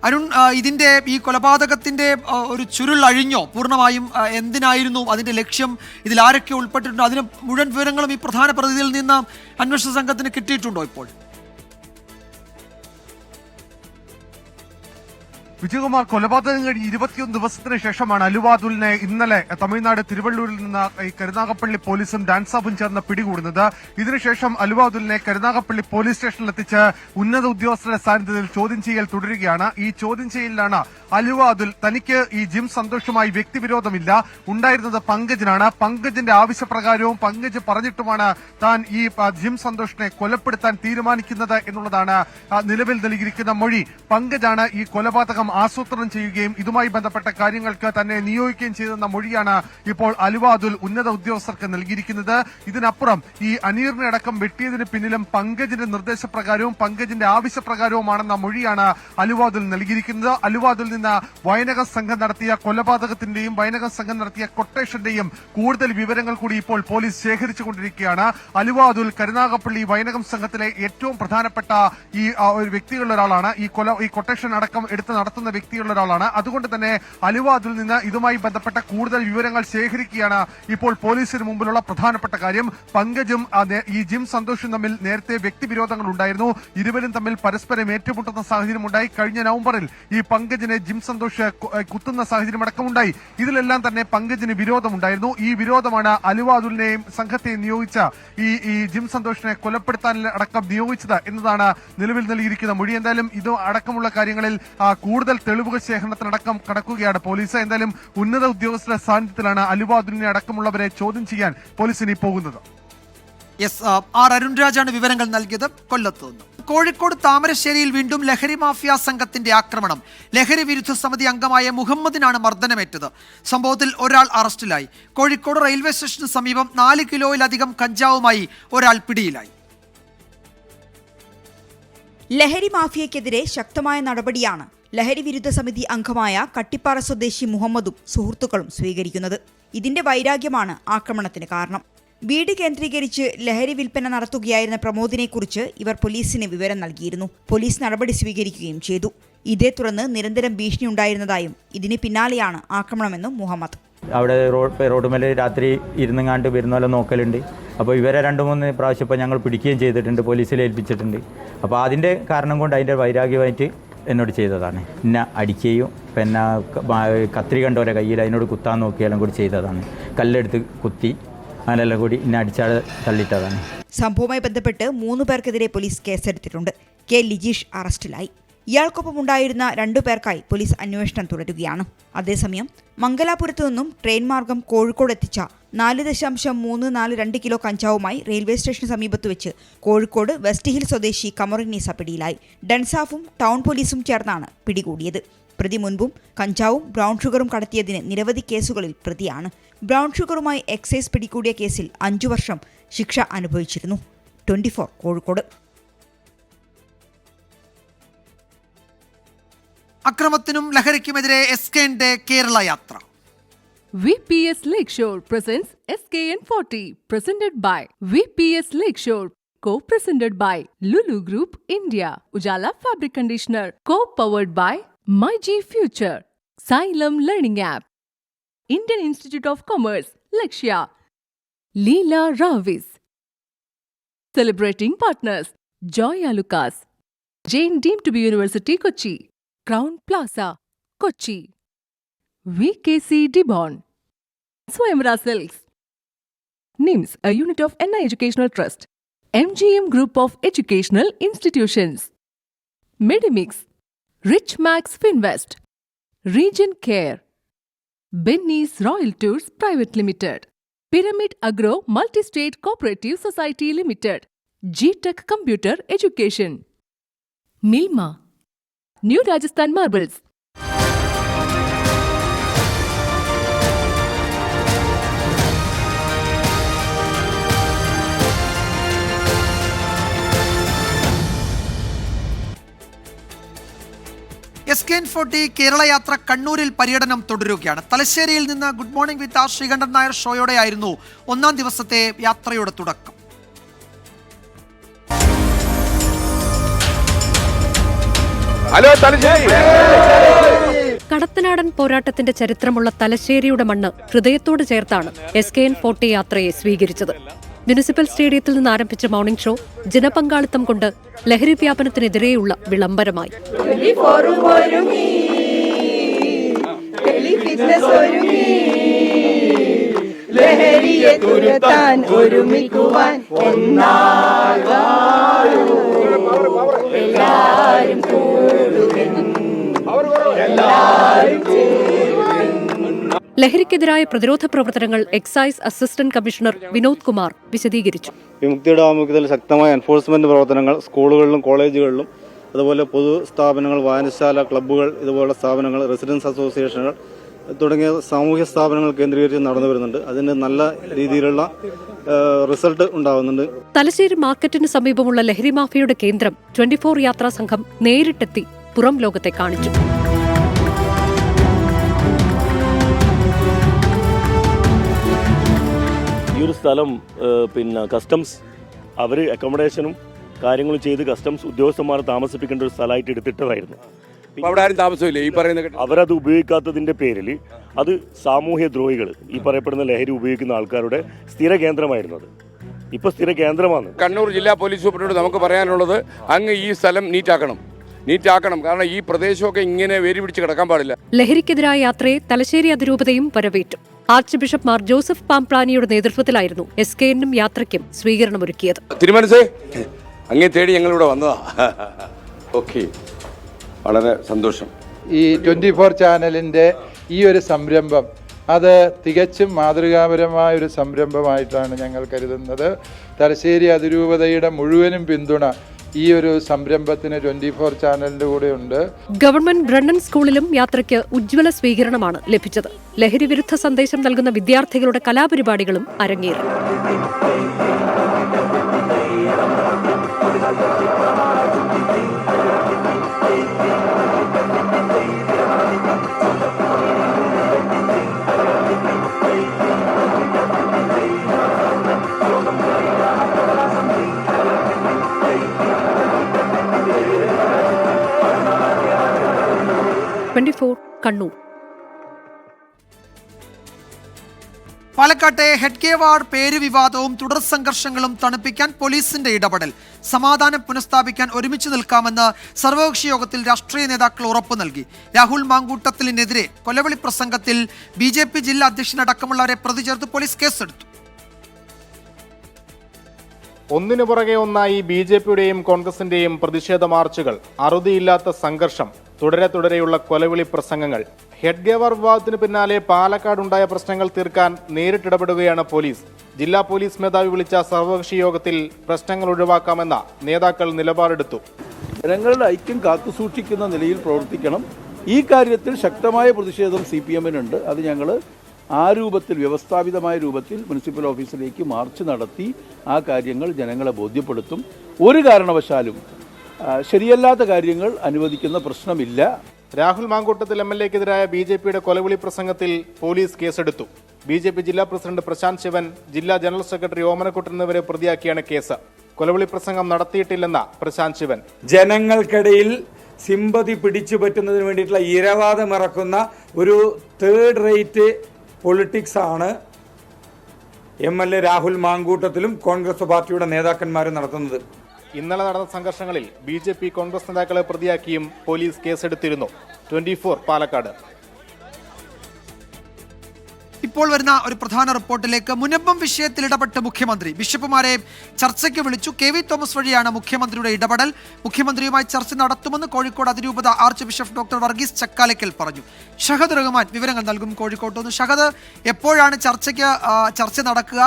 അരുൺ, ഇതിന്റെ ഈ കൊലപാതകത്തിന്റെ ഒരു ചുരുൾ അഴിഞ്ഞോ? പൂർണ്ണമായും എന്തിനായിരുന്നു അതിന്റെ ലക്ഷ്യം? ഇതിൽ ആരൊക്കെ ഉൾപ്പെട്ടിട്ടുണ്ടോ? അതിന് മുഴുവൻ വിവരങ്ങളും ഈ പ്രധാന പ്രതിയിൽ നിന്ന് അന്വേഷണ സംഘത്തിന് കിട്ടിയിട്ടുണ്ടോ ഇപ്പോൾ? വിജയകുമാർ, കൊലപാതകം കഴിഞ്ഞ് 21 ദിവസത്തിന് ശേഷമാണ് അലുവാദുലിനെ ഇന്നലെ തമിഴ്നാട് തിരുവള്ളൂരിൽ നിന്ന് ഈ കരുനാഗപ്പള്ളി പോലീസും ഡാൻസാബും ചേർന്ന് പിടികൂടുന്നത്. ഇതിനുശേഷം അലുവാദുലിനെ കരുനാഗപ്പള്ളി പോലീസ് സ്റ്റേഷനിലെത്തിച്ച് ഉന്നത ഉദ്യോഗസ്ഥരുടെ സാന്നിധ്യത്തിൽ ചോദ്യം ചെയ്യൽ തുടരുകയാണ്. ഈ ചോദ്യം ചെയ്യലിലാണ് അലുവാദുൽ തനിക്ക് ഈ ജിം സന്തോഷുമായി വ്യക്തിവിരോധമില്ല, ഉണ്ടായിരുന്നത് പങ്കജിനാണ്, പങ്കജിന്റെ ആവശ്യപ്രകാരവും പങ്കജ് പറഞ്ഞിട്ടുമാണ് താൻ ഈ ജിം സന്തോഷിനെ കൊലപ്പെടുത്താൻ തീരുമാനിക്കുന്നത് എന്നുള്ളതാണ് നിലവിൽ നൽകിയിരിക്കുന്ന മൊഴി. പങ്കജാണ് ഈ കൊലപാതകം ആസൂത്രണം ചെയ്യുകയും ഇതുമായി ബന്ധപ്പെട്ട കാര്യങ്ങൾക്ക് തന്നെ നിയോഗിക്കുകയും ചെയ്തെന്ന മൊഴിയാണ് ഇപ്പോൾ അലുവാദുൽ ഉന്നത ഉദ്യോഗസ്ഥർക്ക് നൽകിയിരിക്കുന്നത്. ഇതിനപ്പുറം ഈ അനീറിനെ അടക്കം വെട്ടിയതിന് പിന്നിലും പങ്കജിന്റെ നിർദ്ദേശപ്രകാരവും പങ്കജിന്റെ ആവശ്യപ്രകാരവുമാണെന്ന മൊഴിയാണ് അലുവാദുൽ നൽകിയിരിക്കുന്നത്. അലുവാദുൽ നിന്ന് വൈനക സംഘം നടത്തിയ കൊലപാതകത്തിന്റെയും വൈനക സംഘം നടത്തിയ കൊട്ടേഷന്റെയും കൂടുതൽ വിവരങ്ങൾ കൂടി ഇപ്പോൾ പോലീസ് ശേഖരിച്ചുകൊണ്ടിരിക്കുകയാണ്. അലുവാദുൽ കരുനാഗപ്പള്ളി വൈനകം സംഘത്തിലെ ഏറ്റവും പ്രധാനപ്പെട്ട ഈ ഒരു വ്യക്തികളിൽ ഒരാളാണ്. ഈ കൊട്ടേഷൻ അടക്കം എടുത്ത് നടത്തുന്ന നടത്തുന്ന വ്യക്തിയുള്ള ഒരാളാണ്. അതുകൊണ്ട് തന്നെ അലുവാദിൽ നിന്ന് ഇതുമായി ബന്ധപ്പെട്ട കൂടുതൽ വിവരങ്ങൾ ശേഖരിക്കുകയാണ് ഇപ്പോൾ പോലീസിന് മുമ്പിലുള്ള പ്രധാനപ്പെട്ട കാര്യം. പങ്കജും ഈ ജിം സന്തോഷും തമ്മിൽ നേരത്തെ വ്യക്തിവിരോധങ്ങൾ ഉണ്ടായിരുന്നു. ഇരുവരും തമ്മിൽ പരസ്പരം ഏറ്റുമുട്ടുന്ന സാഹചര്യം ഉണ്ടായി. കഴിഞ്ഞ നവംബറിൽ ഈ പങ്കജിനെ ജിം സന്തോഷ് കുത്തുന്ന സാഹചര്യം അടക്കമുണ്ടായി. ഇതിലെല്ലാം തന്നെ പങ്കജിന് വിരോധമുണ്ടായിരുന്നു. ഈ വിരോധമാണ് അലുവാദുലിനെയും സംഘത്തെയും നിയോഗിച്ച ഈ ജിം സന്തോഷിനെ കൊലപ്പെടുത്താൻ അടക്കം നിയോഗിച്ചത് എന്നതാണ് നിലവിൽ നൽകിയിരിക്കുന്ന മൊഴി. എന്തായാലും ഇത് അടക്കമുള്ള കാര്യങ്ങളിൽ കൂടുതൽ തെളിവുകൾ ശേഖരണത്തിനടക്കം കടക്കുകയാണ് പോലീസ്. എന്തായാലും ഉന്നത ഉദ്യോഗസ്ഥരുടെ സാന്നിധ്യത്തിലാണ് അലുവാദുലിനെ അടക്കമുള്ളവരെ ചോദ്യം ചെയ്യാൻ പോലീസിന് പോകുന്നത്. ആർ അരുൺരാജാണ് വിവരങ്ങൾ നൽകിയത് കൊല്ലത്ത് നിന്ന്. കോഴിക്കോട് താമരശ്ശേരിയിൽ വീണ്ടും ലഹരി മാഫിയ സംഘത്തിന്റെ ആക്രമണം. ലഹരി വിരുദ്ധ സമിതി അംഗമായ മുഹമ്മദിനാണ് മർദ്ദനമേറ്റത്. സംഭവത്തിൽ ഒരാൾ അറസ്റ്റിലായി. കോഴിക്കോട് റെയിൽവേ സ്റ്റേഷന് സമീപം 4 കിലോയിലധികം കഞ്ചാവുമായി ഒരാൾ പിടിയിലായി. ലഹരി മാഫിയക്കെതിരെ ശക്തമായ നടപടിയാണ് ലഹരി വിരുദ്ധ സമിതി അംഗമായ കട്ടിപ്പാറ സ്വദേശി മുഹമ്മദും സുഹൃത്തുക്കളും സ്വീകരിക്കുന്നത്. ഇതിന്റെ വൈരാഗ്യമാണ് ആക്രമണത്തിന് കാരണം. വീട് കേന്ദ്രീകരിച്ച് ലഹരി വിൽപ്പന നടത്തുകയായിരുന്ന പ്രമോദിനെക്കുറിച്ച് ഇവർ പോലീസിന് വിവരം നൽകിയിരുന്നു. പോലീസ് നടപടി സ്വീകരിക്കുകയും ചെയ്തു. ഇതേ തുടർന്ന് നിരന്തരം ഭീഷണി ഉണ്ടായിരുന്നതായും ഇതിന് പിന്നാലെയാണ് ആക്രമണമെന്നും മുഹമ്മദ്. അവിടെ റോഡുമേൽ രാത്രി ഇരുന്നങ്ങാണ്ട് വരുന്ന നോക്കലുണ്ട്. അപ്പോൾ ഇവരെ 2-3 പ്രാവശ്യം ഇപ്പോൾ ഞങ്ങൾ പിടിക്കുകയും ചെയ്തിട്ടുണ്ട്, പോലീസിൽ ഏൽപ്പിച്ചിട്ടുണ്ട്. അപ്പോൾ അതിൻ്റെ കാരണം കൊണ്ട് അതിൻ്റെ വൈരാഗ്യമായിട്ട് എന്നോട് ചെയ്തതാണ്. എന്നെ അടിക്കുകയും പിന്നെ കത്രി കണ്ടോരെ കയ്യിൽ അതിനോട് കുത്താൻ നോക്കിയാലും കൂടി ചെയ്തതാണ്. കല്ലെടുത്ത് കുത്തി അങ്ങനെല്ലാം കൂടി എന്നെ അടിച്ചാൽ തള്ളിയിട്ടതാണ്. സംഭവവുമായി ബന്ധപ്പെട്ട് 3 പേർക്കെതിരെ പോലീസ് കേസെടുത്തിട്ടുണ്ട്. കെ ലിജീഷ് അറസ്റ്റിലായി. ഇയാൾക്കൊപ്പം ഉണ്ടായിരുന്ന 2 പേർക്കായി പോലീസ് അന്വേഷണം തുടരുകയാണ്. അതേസമയം മംഗലാപുരത്തു നിന്നും ട്രെയിൻ മാർഗം കോഴിക്കോട് എത്തിച്ച 4.342 കിലോ കഞ്ചാവുമായി റെയിൽവേ സ്റ്റേഷന് സമീപത്ത് വെച്ച് കോഴിക്കോട് വെസ്റ്റ് ഹിൽ സ്വദേശി കമറുന്നീസ പിടിയിലായി. ഡൻസാഫും ടൗൺ പോലീസും ചേർന്നാണ് പിടികൂടിയത്. പ്രതി മുൻപും കഞ്ചാവും ബ്രൗൺ ഷുഗറും കടത്തിയതിന് നിരവധി കേസുകളിൽ പ്രതിയാണ്. ബ്രൗൺ ഷുഗറുമായി എക്സൈസ് പിടികൂടിയ കേസിൽ 5 വർഷം ശിക്ഷ അനുഭവിച്ചിരുന്നു. 24 കോഴിക്കോട്. അക്രമത്തിനും ലഹരിക്കുമെതിരെ എസ്കെന്റെ കേരള യാത്ര. VPS Lakeshore presents SKN40, presented by VPS Lakeshore, co-presented by Lulu Group India, Ujala Fabric Conditioner, co-powered by MyG Future, Xylem Learning App, Indian Institute of Commerce, Lakshya, Leela Ravis. Celebrating partners, Joya Lucas, Jain Deemed to be University Kochi, Crown Plaza, Kochi, VKC Dibon, Swayamvara Silks, NIMS, a unit of NI Educational Trust, MGM Group of Educational Institutions, Medimix, Rich Max Finvest, Region Care, Benny's Royal Tours Private Limited, Pyramid Agro Multi-State Cooperative Society Limited, G-Tech Computer Education, Milma, New Rajasthan Marbles. SKN40 Kerala യാത്ര കണ്ണൂരിൽ പര്യടനം തുടരുകയാണ്. തലശ്ശേരിയിൽ നിന്ന് good morning with R Sreekandan Nair ഷോയോടെയായിരുന്നു 1ാം ദിവസത്തെ യാത്രയുടെ തുടക്കം. കടത്തനാടൻ പോരാട്ടത്തിന്റെ ചരിത്രമുള്ള തലശ്ശേരിയുടെ മണ്ണ് ഹൃദയത്തോട് ചേർത്താണ് SKN40 യാത്രയെ സ്വീകരിച്ചത്. മുനിസിപ്പൽ സ്റ്റേഡിയത്തിൽ നിന്ന് ആരംഭിച്ച മോർണിംഗ് ഷോ ജനപങ്കാളിത്തം കൊണ്ട് ലഹരി വ്യാപനത്തിനെതിരെയുള്ള വിളംബരമായി. ലഹരിക്കെതിരായ പ്രതിരോധ പ്രവർത്തനങ്ങൾ excise assistant commissioner Vinod Kumar വിശദീകരിച്ചു. വിമുക്തിയുടെ ആഭിമുഖ്യത്തിൽ ശക്തമായ എൻഫോഴ്സ്മെന്റ് പ്രവർത്തനങ്ങൾ സ്കൂളുകളിലും കോളേജുകളിലും അതുപോലെ പൊതു സ്ഥാപനങ്ങൾ, വായനശാല, ക്ലബ്ബുകൾ, ഇതുപോലുള്ള സ്ഥാപനങ്ങൾ, റെസിഡൻസ് അസോസിയേഷനുകൾ തുടങ്ങിയ സാമൂഹ്യ സ്ഥാപനങ്ങൾ കേന്ദ്രീകരിച്ച് നടന്നു വരുന്നുണ്ട്. അതിന് നല്ല രീതിയിലുള്ള റിസൾട്ട് ഉണ്ടാവുന്നുണ്ട്. തലശ്ശേരി മാർക്കറ്റിന് സമീപമുള്ള ലഹരി മാഫിയയുടെ കേന്ദ്രം 24 യാത്രാ സംഘം നേരിട്ടെത്തി പുറം ലോകത്തെ കാണിച്ചു. ഈ ഒരു സ്ഥലം കസ്റ്റംസ് അവർ അക്കോമഡേഷനും കാര്യങ്ങളും ചെയ്ത് കസ്റ്റംസ് ഉദ്യോഗസ്ഥന്മാരെ താമസിപ്പിക്കേണ്ട ഒരു സ്ഥലമായിട്ട് എടുത്തിട്ടതായിരുന്നു. അവിടെ ആരും താമസമില്ല ഈ പറയുന്ന. അവരത് ഉപയോഗിക്കാത്തതിൻ്റെ പേരിൽ അത് സാമൂഹ്യ ദ്രോഹികൾ, ഈ പറയപ്പെടുന്ന ലഹരി ഉപയോഗിക്കുന്ന ആൾക്കാരുടെ സ്ഥിര കേന്ദ്രമായിരുന്നത്. ഇപ്പോൾ സ്ഥിര കേന്ദ്രമാണ്. കണ്ണൂർ ജില്ലാ പോലീസ് സൂപ്രണ്ടോട് നമുക്ക് പറയാനുള്ളത്, അങ്ങ് ഈ സ്ഥലം നീറ്റാക്കണം. കാരണം ഈ പ്രദേശമൊക്കെ ഇങ്ങനെ വേരി പിടിച്ച് കിടക്കാൻ പാടില്ല. ലഹരിക്കെതിരായ യാത്രയെ തലശ്ശേരി അതിരൂപതയും വരവേറ്റു. ആർച്ച് ബിഷപ്പ് മാർ ജോസഫ് പാംപ്ലാനിയുടെ നേതൃത്വത്തിലായിരുന്നു SKNനും യാത്രയ്ക്കും സ്വീകരണമൊരുക്കിയത്. തിരുമനസേ, അങ്ങേ തേടി ഞങ്ങളിവിടെ വന്നതാ. ഓക്കെ, വളരെ സന്തോഷം. ഈ 24 ചാനലിൻ്റെ ഈ ഒരു സംരംഭം അത് തികച്ചും മാതൃകാപരമായ ഒരു സംരംഭമായിട്ടാണ് ഞങ്ങൾ കരുതുന്നത്. തലശ്ശേരി അതിരൂപതയുടെ മുഴുവനും പിന്തുണ ഈ ഒരു സംരംഭത്തിന് 24 ചാനലിന്റെ കൂടെ ഉണ്ട്. ഗവൺമെന്റ് ബ്രണ്ണൻ സ്കൂളിലും യാത്രയ്ക്ക് ഉജ്ജ്വല സ്വീകരണമാണ് ലഭിച്ചത്. ലഹരി വിരുദ്ധ സന്ദേശം നൽകുന്ന വിദ്യാർത്ഥികളുടെ കലാപരിപാടികളും അരങ്ങേറി. കണ്ണൂർ. പാലക്കാട്ടെ ഹെഡ്ഗേവാർഡ് പേര് വിവാദവും തുടർ സംഘർഷങ്ങളും തണുപ്പിക്കാൻ പോലീസിന്റെ ഇടപെടൽ. സമാധാനം പുനഃസ്ഥാപിക്കാൻ ഒരുമിച്ച് നിൽക്കാമെന്ന് സർവകക്ഷി യോഗത്തിൽ രാഷ്ട്രീയ നേതാക്കൾ ഉറപ്പു നൽകി. രാഹുൽ മാങ്കൂട്ടത്തിലിനെതിരെ കൊലവിളി പ്രസംഗത്തിൽ BJP ജില്ലാ അധ്യക്ഷനടക്കമുള്ളവരെ പ്രതി ചേർത്ത് പോലീസ് കേസെടുത്തു. ഒന്നിനു പുറകെ ഒന്നായി BJPയുടെയും കോൺഗ്രസിന്റെയും പ്രതിഷേധ മാർച്ചുകൾ, അറുതിയില്ലാത്ത സംഘർഷം, തുടരെയുള്ള കൊലവിളി പ്രസംഗങ്ങൾ. ഹെഡ്ഗേവാർ വിവാദത്തിന് പിന്നാലെ പാലക്കാടുണ്ടായ പ്രശ്നങ്ങൾ തീർക്കാൻ നേരിട്ടിടപെടുകയാണ് പോലീസ്. ജില്ലാ പോലീസ് മേധാവി വിളിച്ച സർവകക്ഷി യോഗത്തിൽ പ്രശ്നങ്ങൾ ഒഴിവാക്കാമെന്ന നേതാക്കൾ നിലപാടെടുത്തു. ജനങ്ങളുടെ ഐക്യം കാത്തുസൂക്ഷിക്കുന്ന നിലയിൽ പ്രവർത്തിക്കണം. ഈ കാര്യത്തിൽ ശക്തമായ പ്രതിഷേധം CPMനുണ്ട്. അത് ഞങ്ങൾ ആ രൂപത്തിൽ, വ്യവസ്ഥാപിതമായ രൂപത്തിൽ മുനിസിപ്പൽ ഓഫീസിലേക്ക് മാർച്ച് നടത്തി ആ കാര്യങ്ങൾ ജനങ്ങളെ ബോധ്യപ്പെടുത്തും. ഒരു കാരണവശാലും ശരിയല്ലാത്ത കാര്യങ്ങൾ അനുവദിക്കുന്ന പ്രശ്നമില്ല. രാഹുൽ മാങ്കൂട്ടത്തിൽ MLAക്കെതിരായ BJPയുടെ കൊലവിളി പ്രസംഗത്തിൽ പോലീസ് കേസെടുത്തു. BJP ജില്ലാ പ്രസിഡന്റ് പ്രശാന്ത് ശിവൻ, ജില്ലാ ജനറൽ സെക്രട്ടറി ഓമനക്കുട്ടൻ എന്നിവരെ പ്രതിയാക്കിയാണ് കേസ്. കൊലവിളി പ്രസംഗം നടത്തിയിട്ടില്ലെന്ന പ്രശാന്ത് ശിവൻ. ജനങ്ങൾക്കിടയിൽ സിമ്പതി പിടിച്ചു പറ്റുന്നതിന് വേണ്ടിയിട്ടുള്ള ഇരവാദം ഇറക്കുന്ന ഒരു തേർഡ് റേറ്റ് പൊളിറ്റിക്സ് ആണ് MLA രാഹുൽ മാങ്കൂട്ടത്തിലും കോൺഗ്രസ് പാർട്ടിയുടെ നേതാക്കന്മാരും നടത്തുന്നത്. ഇന്നലെ നടന്ന സംഘർഷങ്ങളിൽ BJP കോൺഗ്രസ് നേതാക്കളെ പ്രതിയാക്കിയും പോലീസ് കേസെടുത്തിരുന്നു. 24 പാലക്കാട്. ഇപ്പോൾ വരുന്ന ഒരു പ്രധാന റിപ്പോർട്ടിലേക്ക്. മുനമ്പം വിഷയത്തിൽ ഇടപെട്ട് മുഖ്യമന്ത്രി ബിഷപ്പുമാരെ ചർച്ചയ്ക്ക് വിളിച്ചു. KV തോമസ് വഴിയാണ് മുഖ്യമന്ത്രിയുടെ ഇടപെടൽ. മുഖ്യമന്ത്രിയുമായി ചർച്ച നടത്തുമെന്ന് കോഴിക്കോട് അതിരൂപത archbishop doctor Varghese Chakkalakkal പറഞ്ഞു. ഷഹദ് റഹ്മാൻ വിവരങ്ങൾ നൽകും കോഴിക്കോട്ട് നിന്ന്. ഷഹദ്, എപ്പോഴാണ് ചർച്ച നടക്കുക?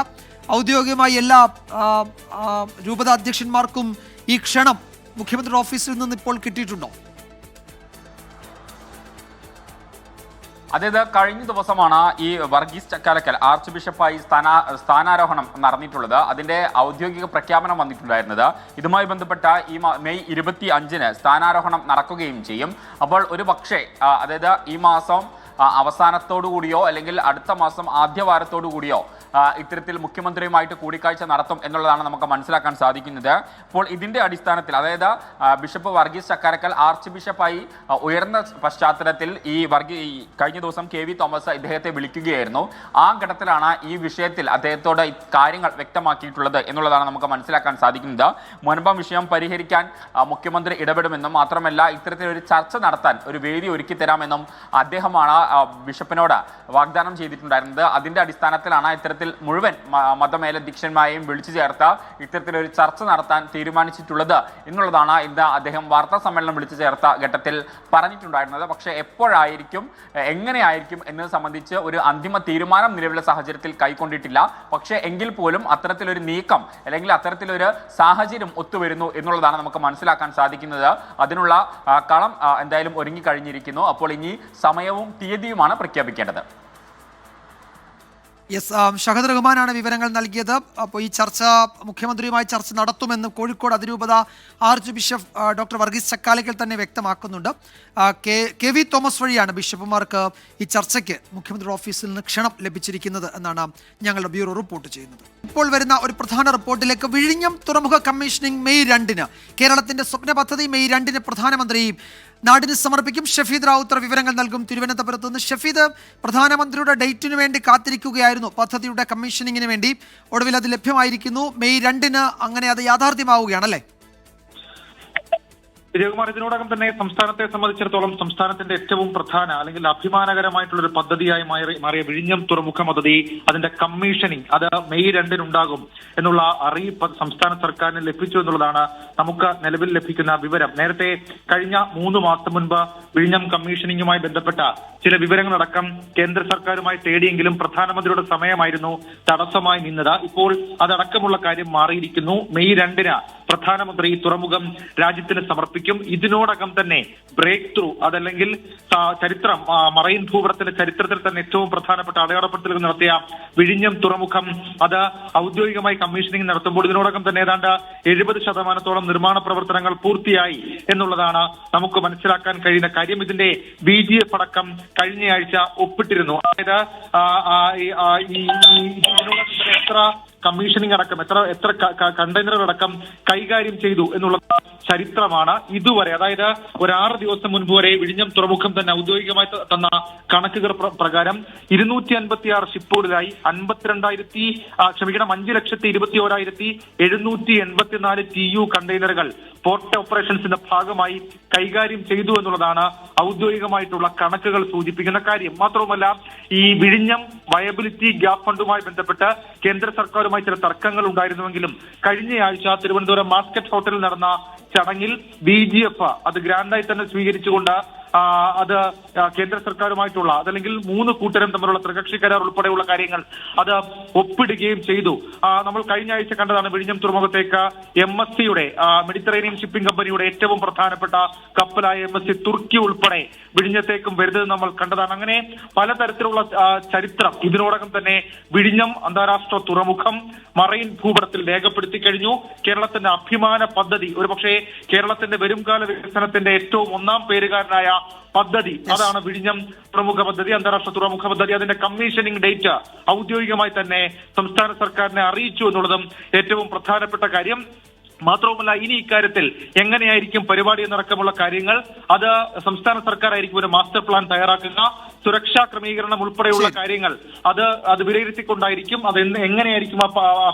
ഔദ്യോഗികമായി എല്ലാ രൂപതാധ്യക്ഷന്മാർക്കും ഈ ക്ഷണം മുഖ്യമന്ത്രിയുടെ ഓഫീസിൽ നിന്ന് ഇപ്പോൾ കിട്ടിയിട്ടുണ്ടോ? അതായത് കഴിഞ്ഞ ദിവസമാണ് ഈ വർഗീസ് ചക്കാലക്കൽ ആർച്ച് ബിഷപ്പായി സ്ഥാനാരോഹണം നടന്നിട്ടുള്ളത്. അതിന്റെ ഔദ്യോഗിക പ്രഖ്യാപനം വന്നിട്ടുണ്ടായിരുന്നത്. ഇതുമായി ബന്ധപ്പെട്ട ഈ മെയ് 25-ന് സ്ഥാനാരോഹണം നടക്കുകയും ചെയ്യും. അപ്പോൾ ഒരു പക്ഷേ അതായത് ഈ മാസം അവസാനത്തോടു കൂടിയോ അല്ലെങ്കിൽ അടുത്ത മാസം ആദ്യവാരത്തോടു കൂടിയോ ഇത്തരത്തിൽ മുഖ്യമന്ത്രിയുമായിട്ട് കൂടിക്കാഴ്ച നടത്തും എന്നുള്ളതാണ് നമുക്ക് മനസ്സിലാക്കാൻ സാധിക്കുന്നത്. അപ്പോൾ ഇതിന്റെ അടിസ്ഥാനത്തിൽ അതായത് ബിഷപ്പ് വർഗീസ് ചക്കാലക്കൽ ആർച്ച് ബിഷപ്പായി ഉയർന്ന പശ്ചാത്തലത്തിൽ കഴിഞ്ഞ ദിവസം KV തോമസ് ഇദ്ദേഹത്തെ വിളിക്കുകയായിരുന്നു. ആ ഘട്ടത്തിലാണ് ഈ വിഷയത്തിൽ അദ്ദേഹത്തോട് കാര്യങ്ങൾ വ്യക്തമാക്കിയിട്ടുള്ളത് എന്നുള്ളതാണ് നമുക്ക് മനസ്സിലാക്കാൻ സാധിക്കുന്നത്. മുൻപം വിഷയം പരിഹരിക്കാൻ മുഖ്യമന്ത്രി ഇടപെടുമെന്നും മാത്രമല്ല ഇത്തരത്തിലൊരു ചർച്ച നടത്താൻ ഒരു വേദി ഒരുക്കി തരാമെന്നും അദ്ദേഹമാണ് ബിഷപ്പിനോട് വാഗ്ദാനം ചെയ്തിട്ടുണ്ടായിരുന്നത്. അതിന്റെ അടിസ്ഥാനത്തിലാണ് ഇത്തരത്തിൽ മുഴുവൻ മതമേലധ്യക്ഷന്മാരെയും വിളിച്ചു ചേർത്ത് ഇത്തരത്തിലൊരു ചർച്ച നടത്താൻ തീരുമാനിച്ചിട്ടുള്ളത് എന്നുള്ളതാണ് ഇന്ന് അദ്ദേഹം വാർത്താ സമ്മേളനം വിളിച്ചു ചേർത്ത ഘട്ടത്തിൽ പറഞ്ഞിട്ടുണ്ടായിരുന്നത്. പക്ഷേ എപ്പോഴായിരിക്കും, എങ്ങനെയായിരിക്കും എന്നത് സംബന്ധിച്ച് ഒരു അന്തിമ തീരുമാനം നിലവിലെ സാഹചര്യത്തിൽ കൈക്കൊണ്ടിട്ടില്ല. പക്ഷേ എങ്കിൽ പോലും അത്തരത്തിലൊരു നീക്കം അല്ലെങ്കിൽ അത്തരത്തിലൊരു സാഹചര്യം ഒത്തുവരുന്നു എന്നുള്ളതാണ് നമുക്ക് മനസ്സിലാക്കാൻ സാധിക്കുന്നത്. അതിനുള്ള കളം എന്തായാലും ഒരുങ്ങിക്കഴിഞ്ഞിരിക്കുന്നു. അപ്പോൾ ഇനി സമയവും തീയതിയുമാണ് പ്രഖ്യാപിക്കേണ്ടത്. ഷഹദ് റഹ്മാനാണ് വിവരങ്ങൾ നൽകിയത്. അപ്പോൾ ഈ മുഖ്യമന്ത്രിയുമായി ചർച്ച നടത്തുമെന്ന് കോഴിക്കോട് അതിരൂപത archbishop doctor Varghese Chakkalakkal തന്നെ വ്യക്തമാക്കുന്നുണ്ട്. KV തോമസ് വഴിയാണ് ബിഷപ്പുമാർക്ക് ഈ ചർച്ചയ്ക്ക് മുഖ്യമന്ത്രിയുടെ ഓഫീസിൽ നിന്ന് ക്ഷണം ലഭിച്ചിരിക്കുന്നത് എന്നാണ് ഞങ്ങളുടെ ബ്യൂറോ റിപ്പോർട്ട് ചെയ്യുന്നത്. ഇപ്പോൾ വരുന്ന ഒരു പ്രധാന റിപ്പോർട്ടിലേക്ക്. വിഴിഞ്ഞം തുറമുഖ കമ്മീഷനിങ് മെയ് 2-ന്. കേരളത്തിന്റെ സ്വപ്ന പദ്ധതി മെയ് 2-ന് പ്രധാനമന്ത്രി നാടിന് സമർപ്പിക്കും. ഷഫീദ് റാവുത്തർ വിവരങ്ങൾ നൽകും തിരുവനന്തപുരത്ത് നിന്ന്. ഷഫീദ്, പ്രധാനമന്ത്രിയുടെ ഡേറ്റിന് വേണ്ടി കാത്തിരിക്കുകയായിരുന്നു, പദ്ധതിയുടെ കമ്മീഷനിങ്ങിന് വേണ്ടി. ഒടുവിൽ അത് ലഭ്യമായിരിക്കുന്നു. മെയ് 2-ന് അങ്ങനെ അത് യാഥാർത്ഥ്യമാവുകയാണല്ലേ? വിജയകുമാർ, ഇതിനോടകം തന്നെ സംസ്ഥാനത്തെ സംബന്ധിച്ചിടത്തോളം സംസ്ഥാനത്തിന്റെ ഏറ്റവും പ്രധാന അല്ലെങ്കിൽ അഭിമാനകരമായിട്ടുള്ള ഒരു പദ്ധതിയായി മാറിയ വിഴിഞ്ഞം തുറമുഖ പദ്ധതി, അതിന്റെ കമ്മീഷനിങ് അത് മെയ് 2-ന് ഉണ്ടാകും എന്നുള്ള അറിയിപ്പ് സംസ്ഥാന സർക്കാരിന് ലഭിച്ചു എന്നുള്ളതാണ് നമുക്ക് നിലവിൽ ലഭിക്കുന്ന വിവരം. നേരത്തെ കഴിഞ്ഞ 3 മാസം മുൻപ് വിഴിഞ്ഞം കമ്മീഷനിങ്ങുമായി ബന്ധപ്പെട്ട ചില വിവരങ്ങളടക്കം കേന്ദ്ര സർക്കാരുമായി തേടിയെങ്കിലും പ്രധാനമന്ത്രിയുടെ സമയമായിരുന്നു തടസ്സമായി നിന്നത്. ഇപ്പോൾ അതടക്കമുള്ള കാര്യം മാറിയിരിക്കുന്നു. മെയ് 2-ന് പ്രധാനമന്ത്രി തുറമുഖം രാജ്യത്തിന് സമർപ്പിക്കും. ഇതിനോടകം തന്നെ ബ്രേക്ക് ത്രൂ, അതല്ലെങ്കിൽ ചരിത്രം, മറൈൻ ഭൂപടത്തിന്റെ ചരിത്രത്തിൽ തന്നെ ഏറ്റവും പ്രധാനപ്പെട്ട അടയാളപ്പെടുത്തലുകൾ നടത്തിയ വിഴിഞ്ഞം തുറമുഖം അത് ഔദ്യോഗികമായി കമ്മീഷനിങ് നടത്തുമ്പോൾ ഇതിനോടകം തന്നെ ഏതാണ്ട് 70% നിർമ്മാണ പ്രവർത്തനങ്ങൾ പൂർത്തിയായി എന്നുള്ളതാണ് നമുക്ക് മനസ്സിലാക്കാൻ കഴിയുന്ന കാര്യം. ഇതിന്റെ BGF അടക്കം കഴിഞ്ഞയാഴ്ച ഒപ്പിട്ടിരുന്നു. അതായത് ഇതിനോടകം തന്നെ എത്ര കമ്മീഷനിങ് അടക്കം എത്ര കണ്ടെയ്നറുകൾ അടക്കം കൈകാര്യം ചെയ്തു എന്നുള്ള ചരിത്രമാണ് ഇതുവരെ. അതായത് ഒരു 6 ദിവസം മുൻപ് വരെ വിഴിഞ്ഞം തുറമുഖം തന്നെ ഔദ്യോഗികമായി തന്ന കണക്കുകൾ പ്രകാരം 256 ഷിപ്പുകളിലായി 5,21,784 TU കണ്ടെയ്നറുകൾ പോർട്ട് ഓപ്പറേഷൻസിന്റെ ഭാഗമായി കൈകാര്യം ചെയ്തു എന്നുള്ളതാണ് ഔദ്യോഗികമായിട്ടുള്ള കണക്കുകൾ സൂചിപ്പിക്കുന്ന കാര്യം. മാത്രവുമല്ല, ഈ വിഴിഞ്ഞം വയബിലിറ്റി ഗ്യാപ് ഫണ്ടുമായി ബന്ധപ്പെട്ട് കേന്ദ്ര സർക്കാരുമായി ചില തർക്കങ്ങൾ ഉണ്ടായിരുന്നുവെങ്കിലും കഴിഞ്ഞയാഴ്ച തിരുവനന്തപുരം മാസ്കറ്റ് ഹോട്ടലിൽ നടന്ന ചടങ്ങിൽ BGF അത് ഗ്രാൻഡായി തന്നെ സ്വീകരിച്ചുകൊണ്ട് അത് കേന്ദ്ര സർക്കാരുമായിട്ടുള്ള അതല്ലെങ്കിൽ 3 കൂട്ടരും തമ്മിലുള്ള ത്രികക്ഷി കരാർ ഉൾപ്പെടെയുള്ള കാര്യങ്ങൾ അത് ഒപ്പിടുകയും ചെയ്തു. നമ്മൾ കഴിഞ്ഞ ആഴ്ച കണ്ടതാണ് വിഴിഞ്ഞം തുറമുഖത്തേക്ക് MSCയുടെ മെഡിറ്ററേനിയൻ ഷിപ്പിംഗ് കമ്പനിയുടെ ഏറ്റവും പ്രധാനപ്പെട്ട കപ്പലായ MSC തുർക്കി ഉൾപ്പെടെ വിഴിഞ്ഞത്തേക്കും വരുന്നത് നമ്മൾ കണ്ടതാണ്. അങ്ങനെ പലതരത്തിലുള്ള ചരിത്രം ഇതിനോടകം തന്നെ വിഴിഞ്ഞം അന്താരാഷ്ട്ര തുറമുഖം മറൈൻ ഭൂപടത്തിൽ രേഖപ്പെടുത്തി കഴിഞ്ഞു. കേരളത്തിന്റെ അഭിമാന പദ്ധതി, ഒരുപക്ഷെ കേരളത്തിന്റെ വരുംകാല വികസനത്തിന്റെ ഏറ്റവും ഒന്നാം പേരുകാരനായ പദ്ധതി അതാണ് വിഴിഞ്ഞം തുറമുഖ പദ്ധതി, അന്താരാഷ്ട്ര തുറമുഖ പദ്ധതി. അതിന്റെ കമ്മീഷനിങ് ഡേറ്റ് ഔദ്യോഗികമായി തന്നെ സംസ്ഥാന സർക്കാരിനെ അറിയിച്ചു എന്നുള്ളതും ഏറ്റവും പ്രധാനപ്പെട്ട കാര്യം. മാത്രവുമല്ല, ഇനി ഇക്കാര്യത്തിൽ എങ്ങനെയായിരിക്കും പരിപാടി എന്നടക്കമുള്ള കാര്യങ്ങൾ അത് സംസ്ഥാന സർക്കാർ ആയിരിക്കും ഒരു മാസ്റ്റർ പ്ലാൻ തയ്യാറാക്കുക. സുരക്ഷാ ക്രമീകരണം ഉൾപ്പെടെയുള്ള കാര്യങ്ങൾ അത് വിലയിരുത്തിക്കൊണ്ടായിരിക്കും അത് എങ്ങനെയായിരിക്കും ആ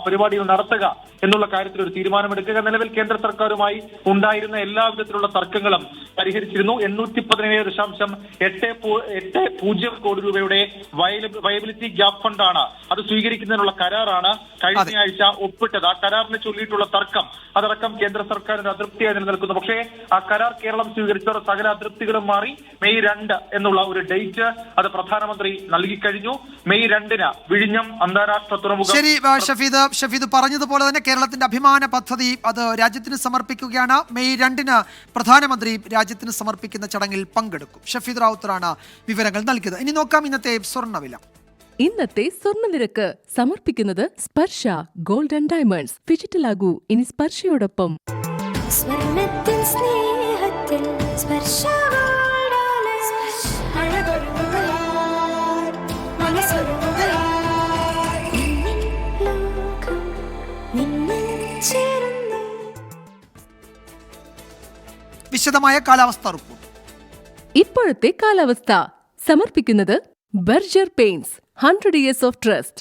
പരിപാടികൾ നടത്തുക എന്നുള്ള കാര്യത്തിൽ ഒരു തീരുമാനമെടുക്കുക. നിലവിൽ കേന്ദ്ര സർക്കാരുമായി ഉണ്ടായിരുന്ന എല്ലാവിധത്തിലുള്ള തർക്കങ്ങളും പരിഹരിച്ചിരുന്നു. 817.80 കോടി രൂപയുടെ വയബിലിറ്റി ഗ്യാപ് ഫണ്ടാണ് അത് സ്വീകരിക്കുന്നതിനുള്ള കരാറാണ് കഴിഞ്ഞയാഴ്ച ഒപ്പിട്ടത്. ആ കരാറിനെ ചൊല്ലിയിട്ടുള്ള തർക്കം അതടക്കം കേന്ദ്ര സർക്കാരിന്റെ അതൃപ്തിയായി നിലനിൽക്കുന്നു. പക്ഷേ ആ കരാർ കേരളം സ്വീകരിച്ചവർ സകല അതൃപ്തികളും മാറി മെയ് 2 എന്നുള്ള ഒരു ഡേറ്റ് അത് പ്രധാനമന്ത്രി നൽകിക്കഴിഞ്ഞു. മെയ് 2-ന് വിഴിഞ്ഞം അന്താരാഷ്ട്ര തുറമുഖം. ശരി ഷഫീദ് പറഞ്ഞതുപോലെ തന്നെ കേരളത്തിന്റെ അഭിമാന പദ്ധതി അത് രാജ്യത്തിന് സമർപ്പിക്കുകയാണ്. മെയ് 2-ന് പ്രധാനമന്ത്രി രാജ്യത്തിന് സമർപ്പിക്കുന്ന ചടങ്ങിൽ പങ്കെടുക്കും. ഷഫീദ് റാവുത്തറാണ് വിവരങ്ങൾ നൽകിയത്. ഇനി നോക്കാം ഇന്നത്തെ സ്വർണ്ണവില. ഇന്നത്തെ സ്വർണ്ണനിരക്ക് സമർപ്പിക്കുന്നത് സ്പർശ ഗോൾഡ് ആൻഡ് ഡയമണ്ട്സ്. ഡിജിറ്റലാകൂ ഇനി സ്പർശയോടൊപ്പം. വിശദമായ കാലാവസ്ഥ റിപ്പോർട്ട്. ഇപ്പോഴത്തെ കാലാവസ്ഥ സമർപ്പിക്കുന്നത് Berger paints 100 years of trust.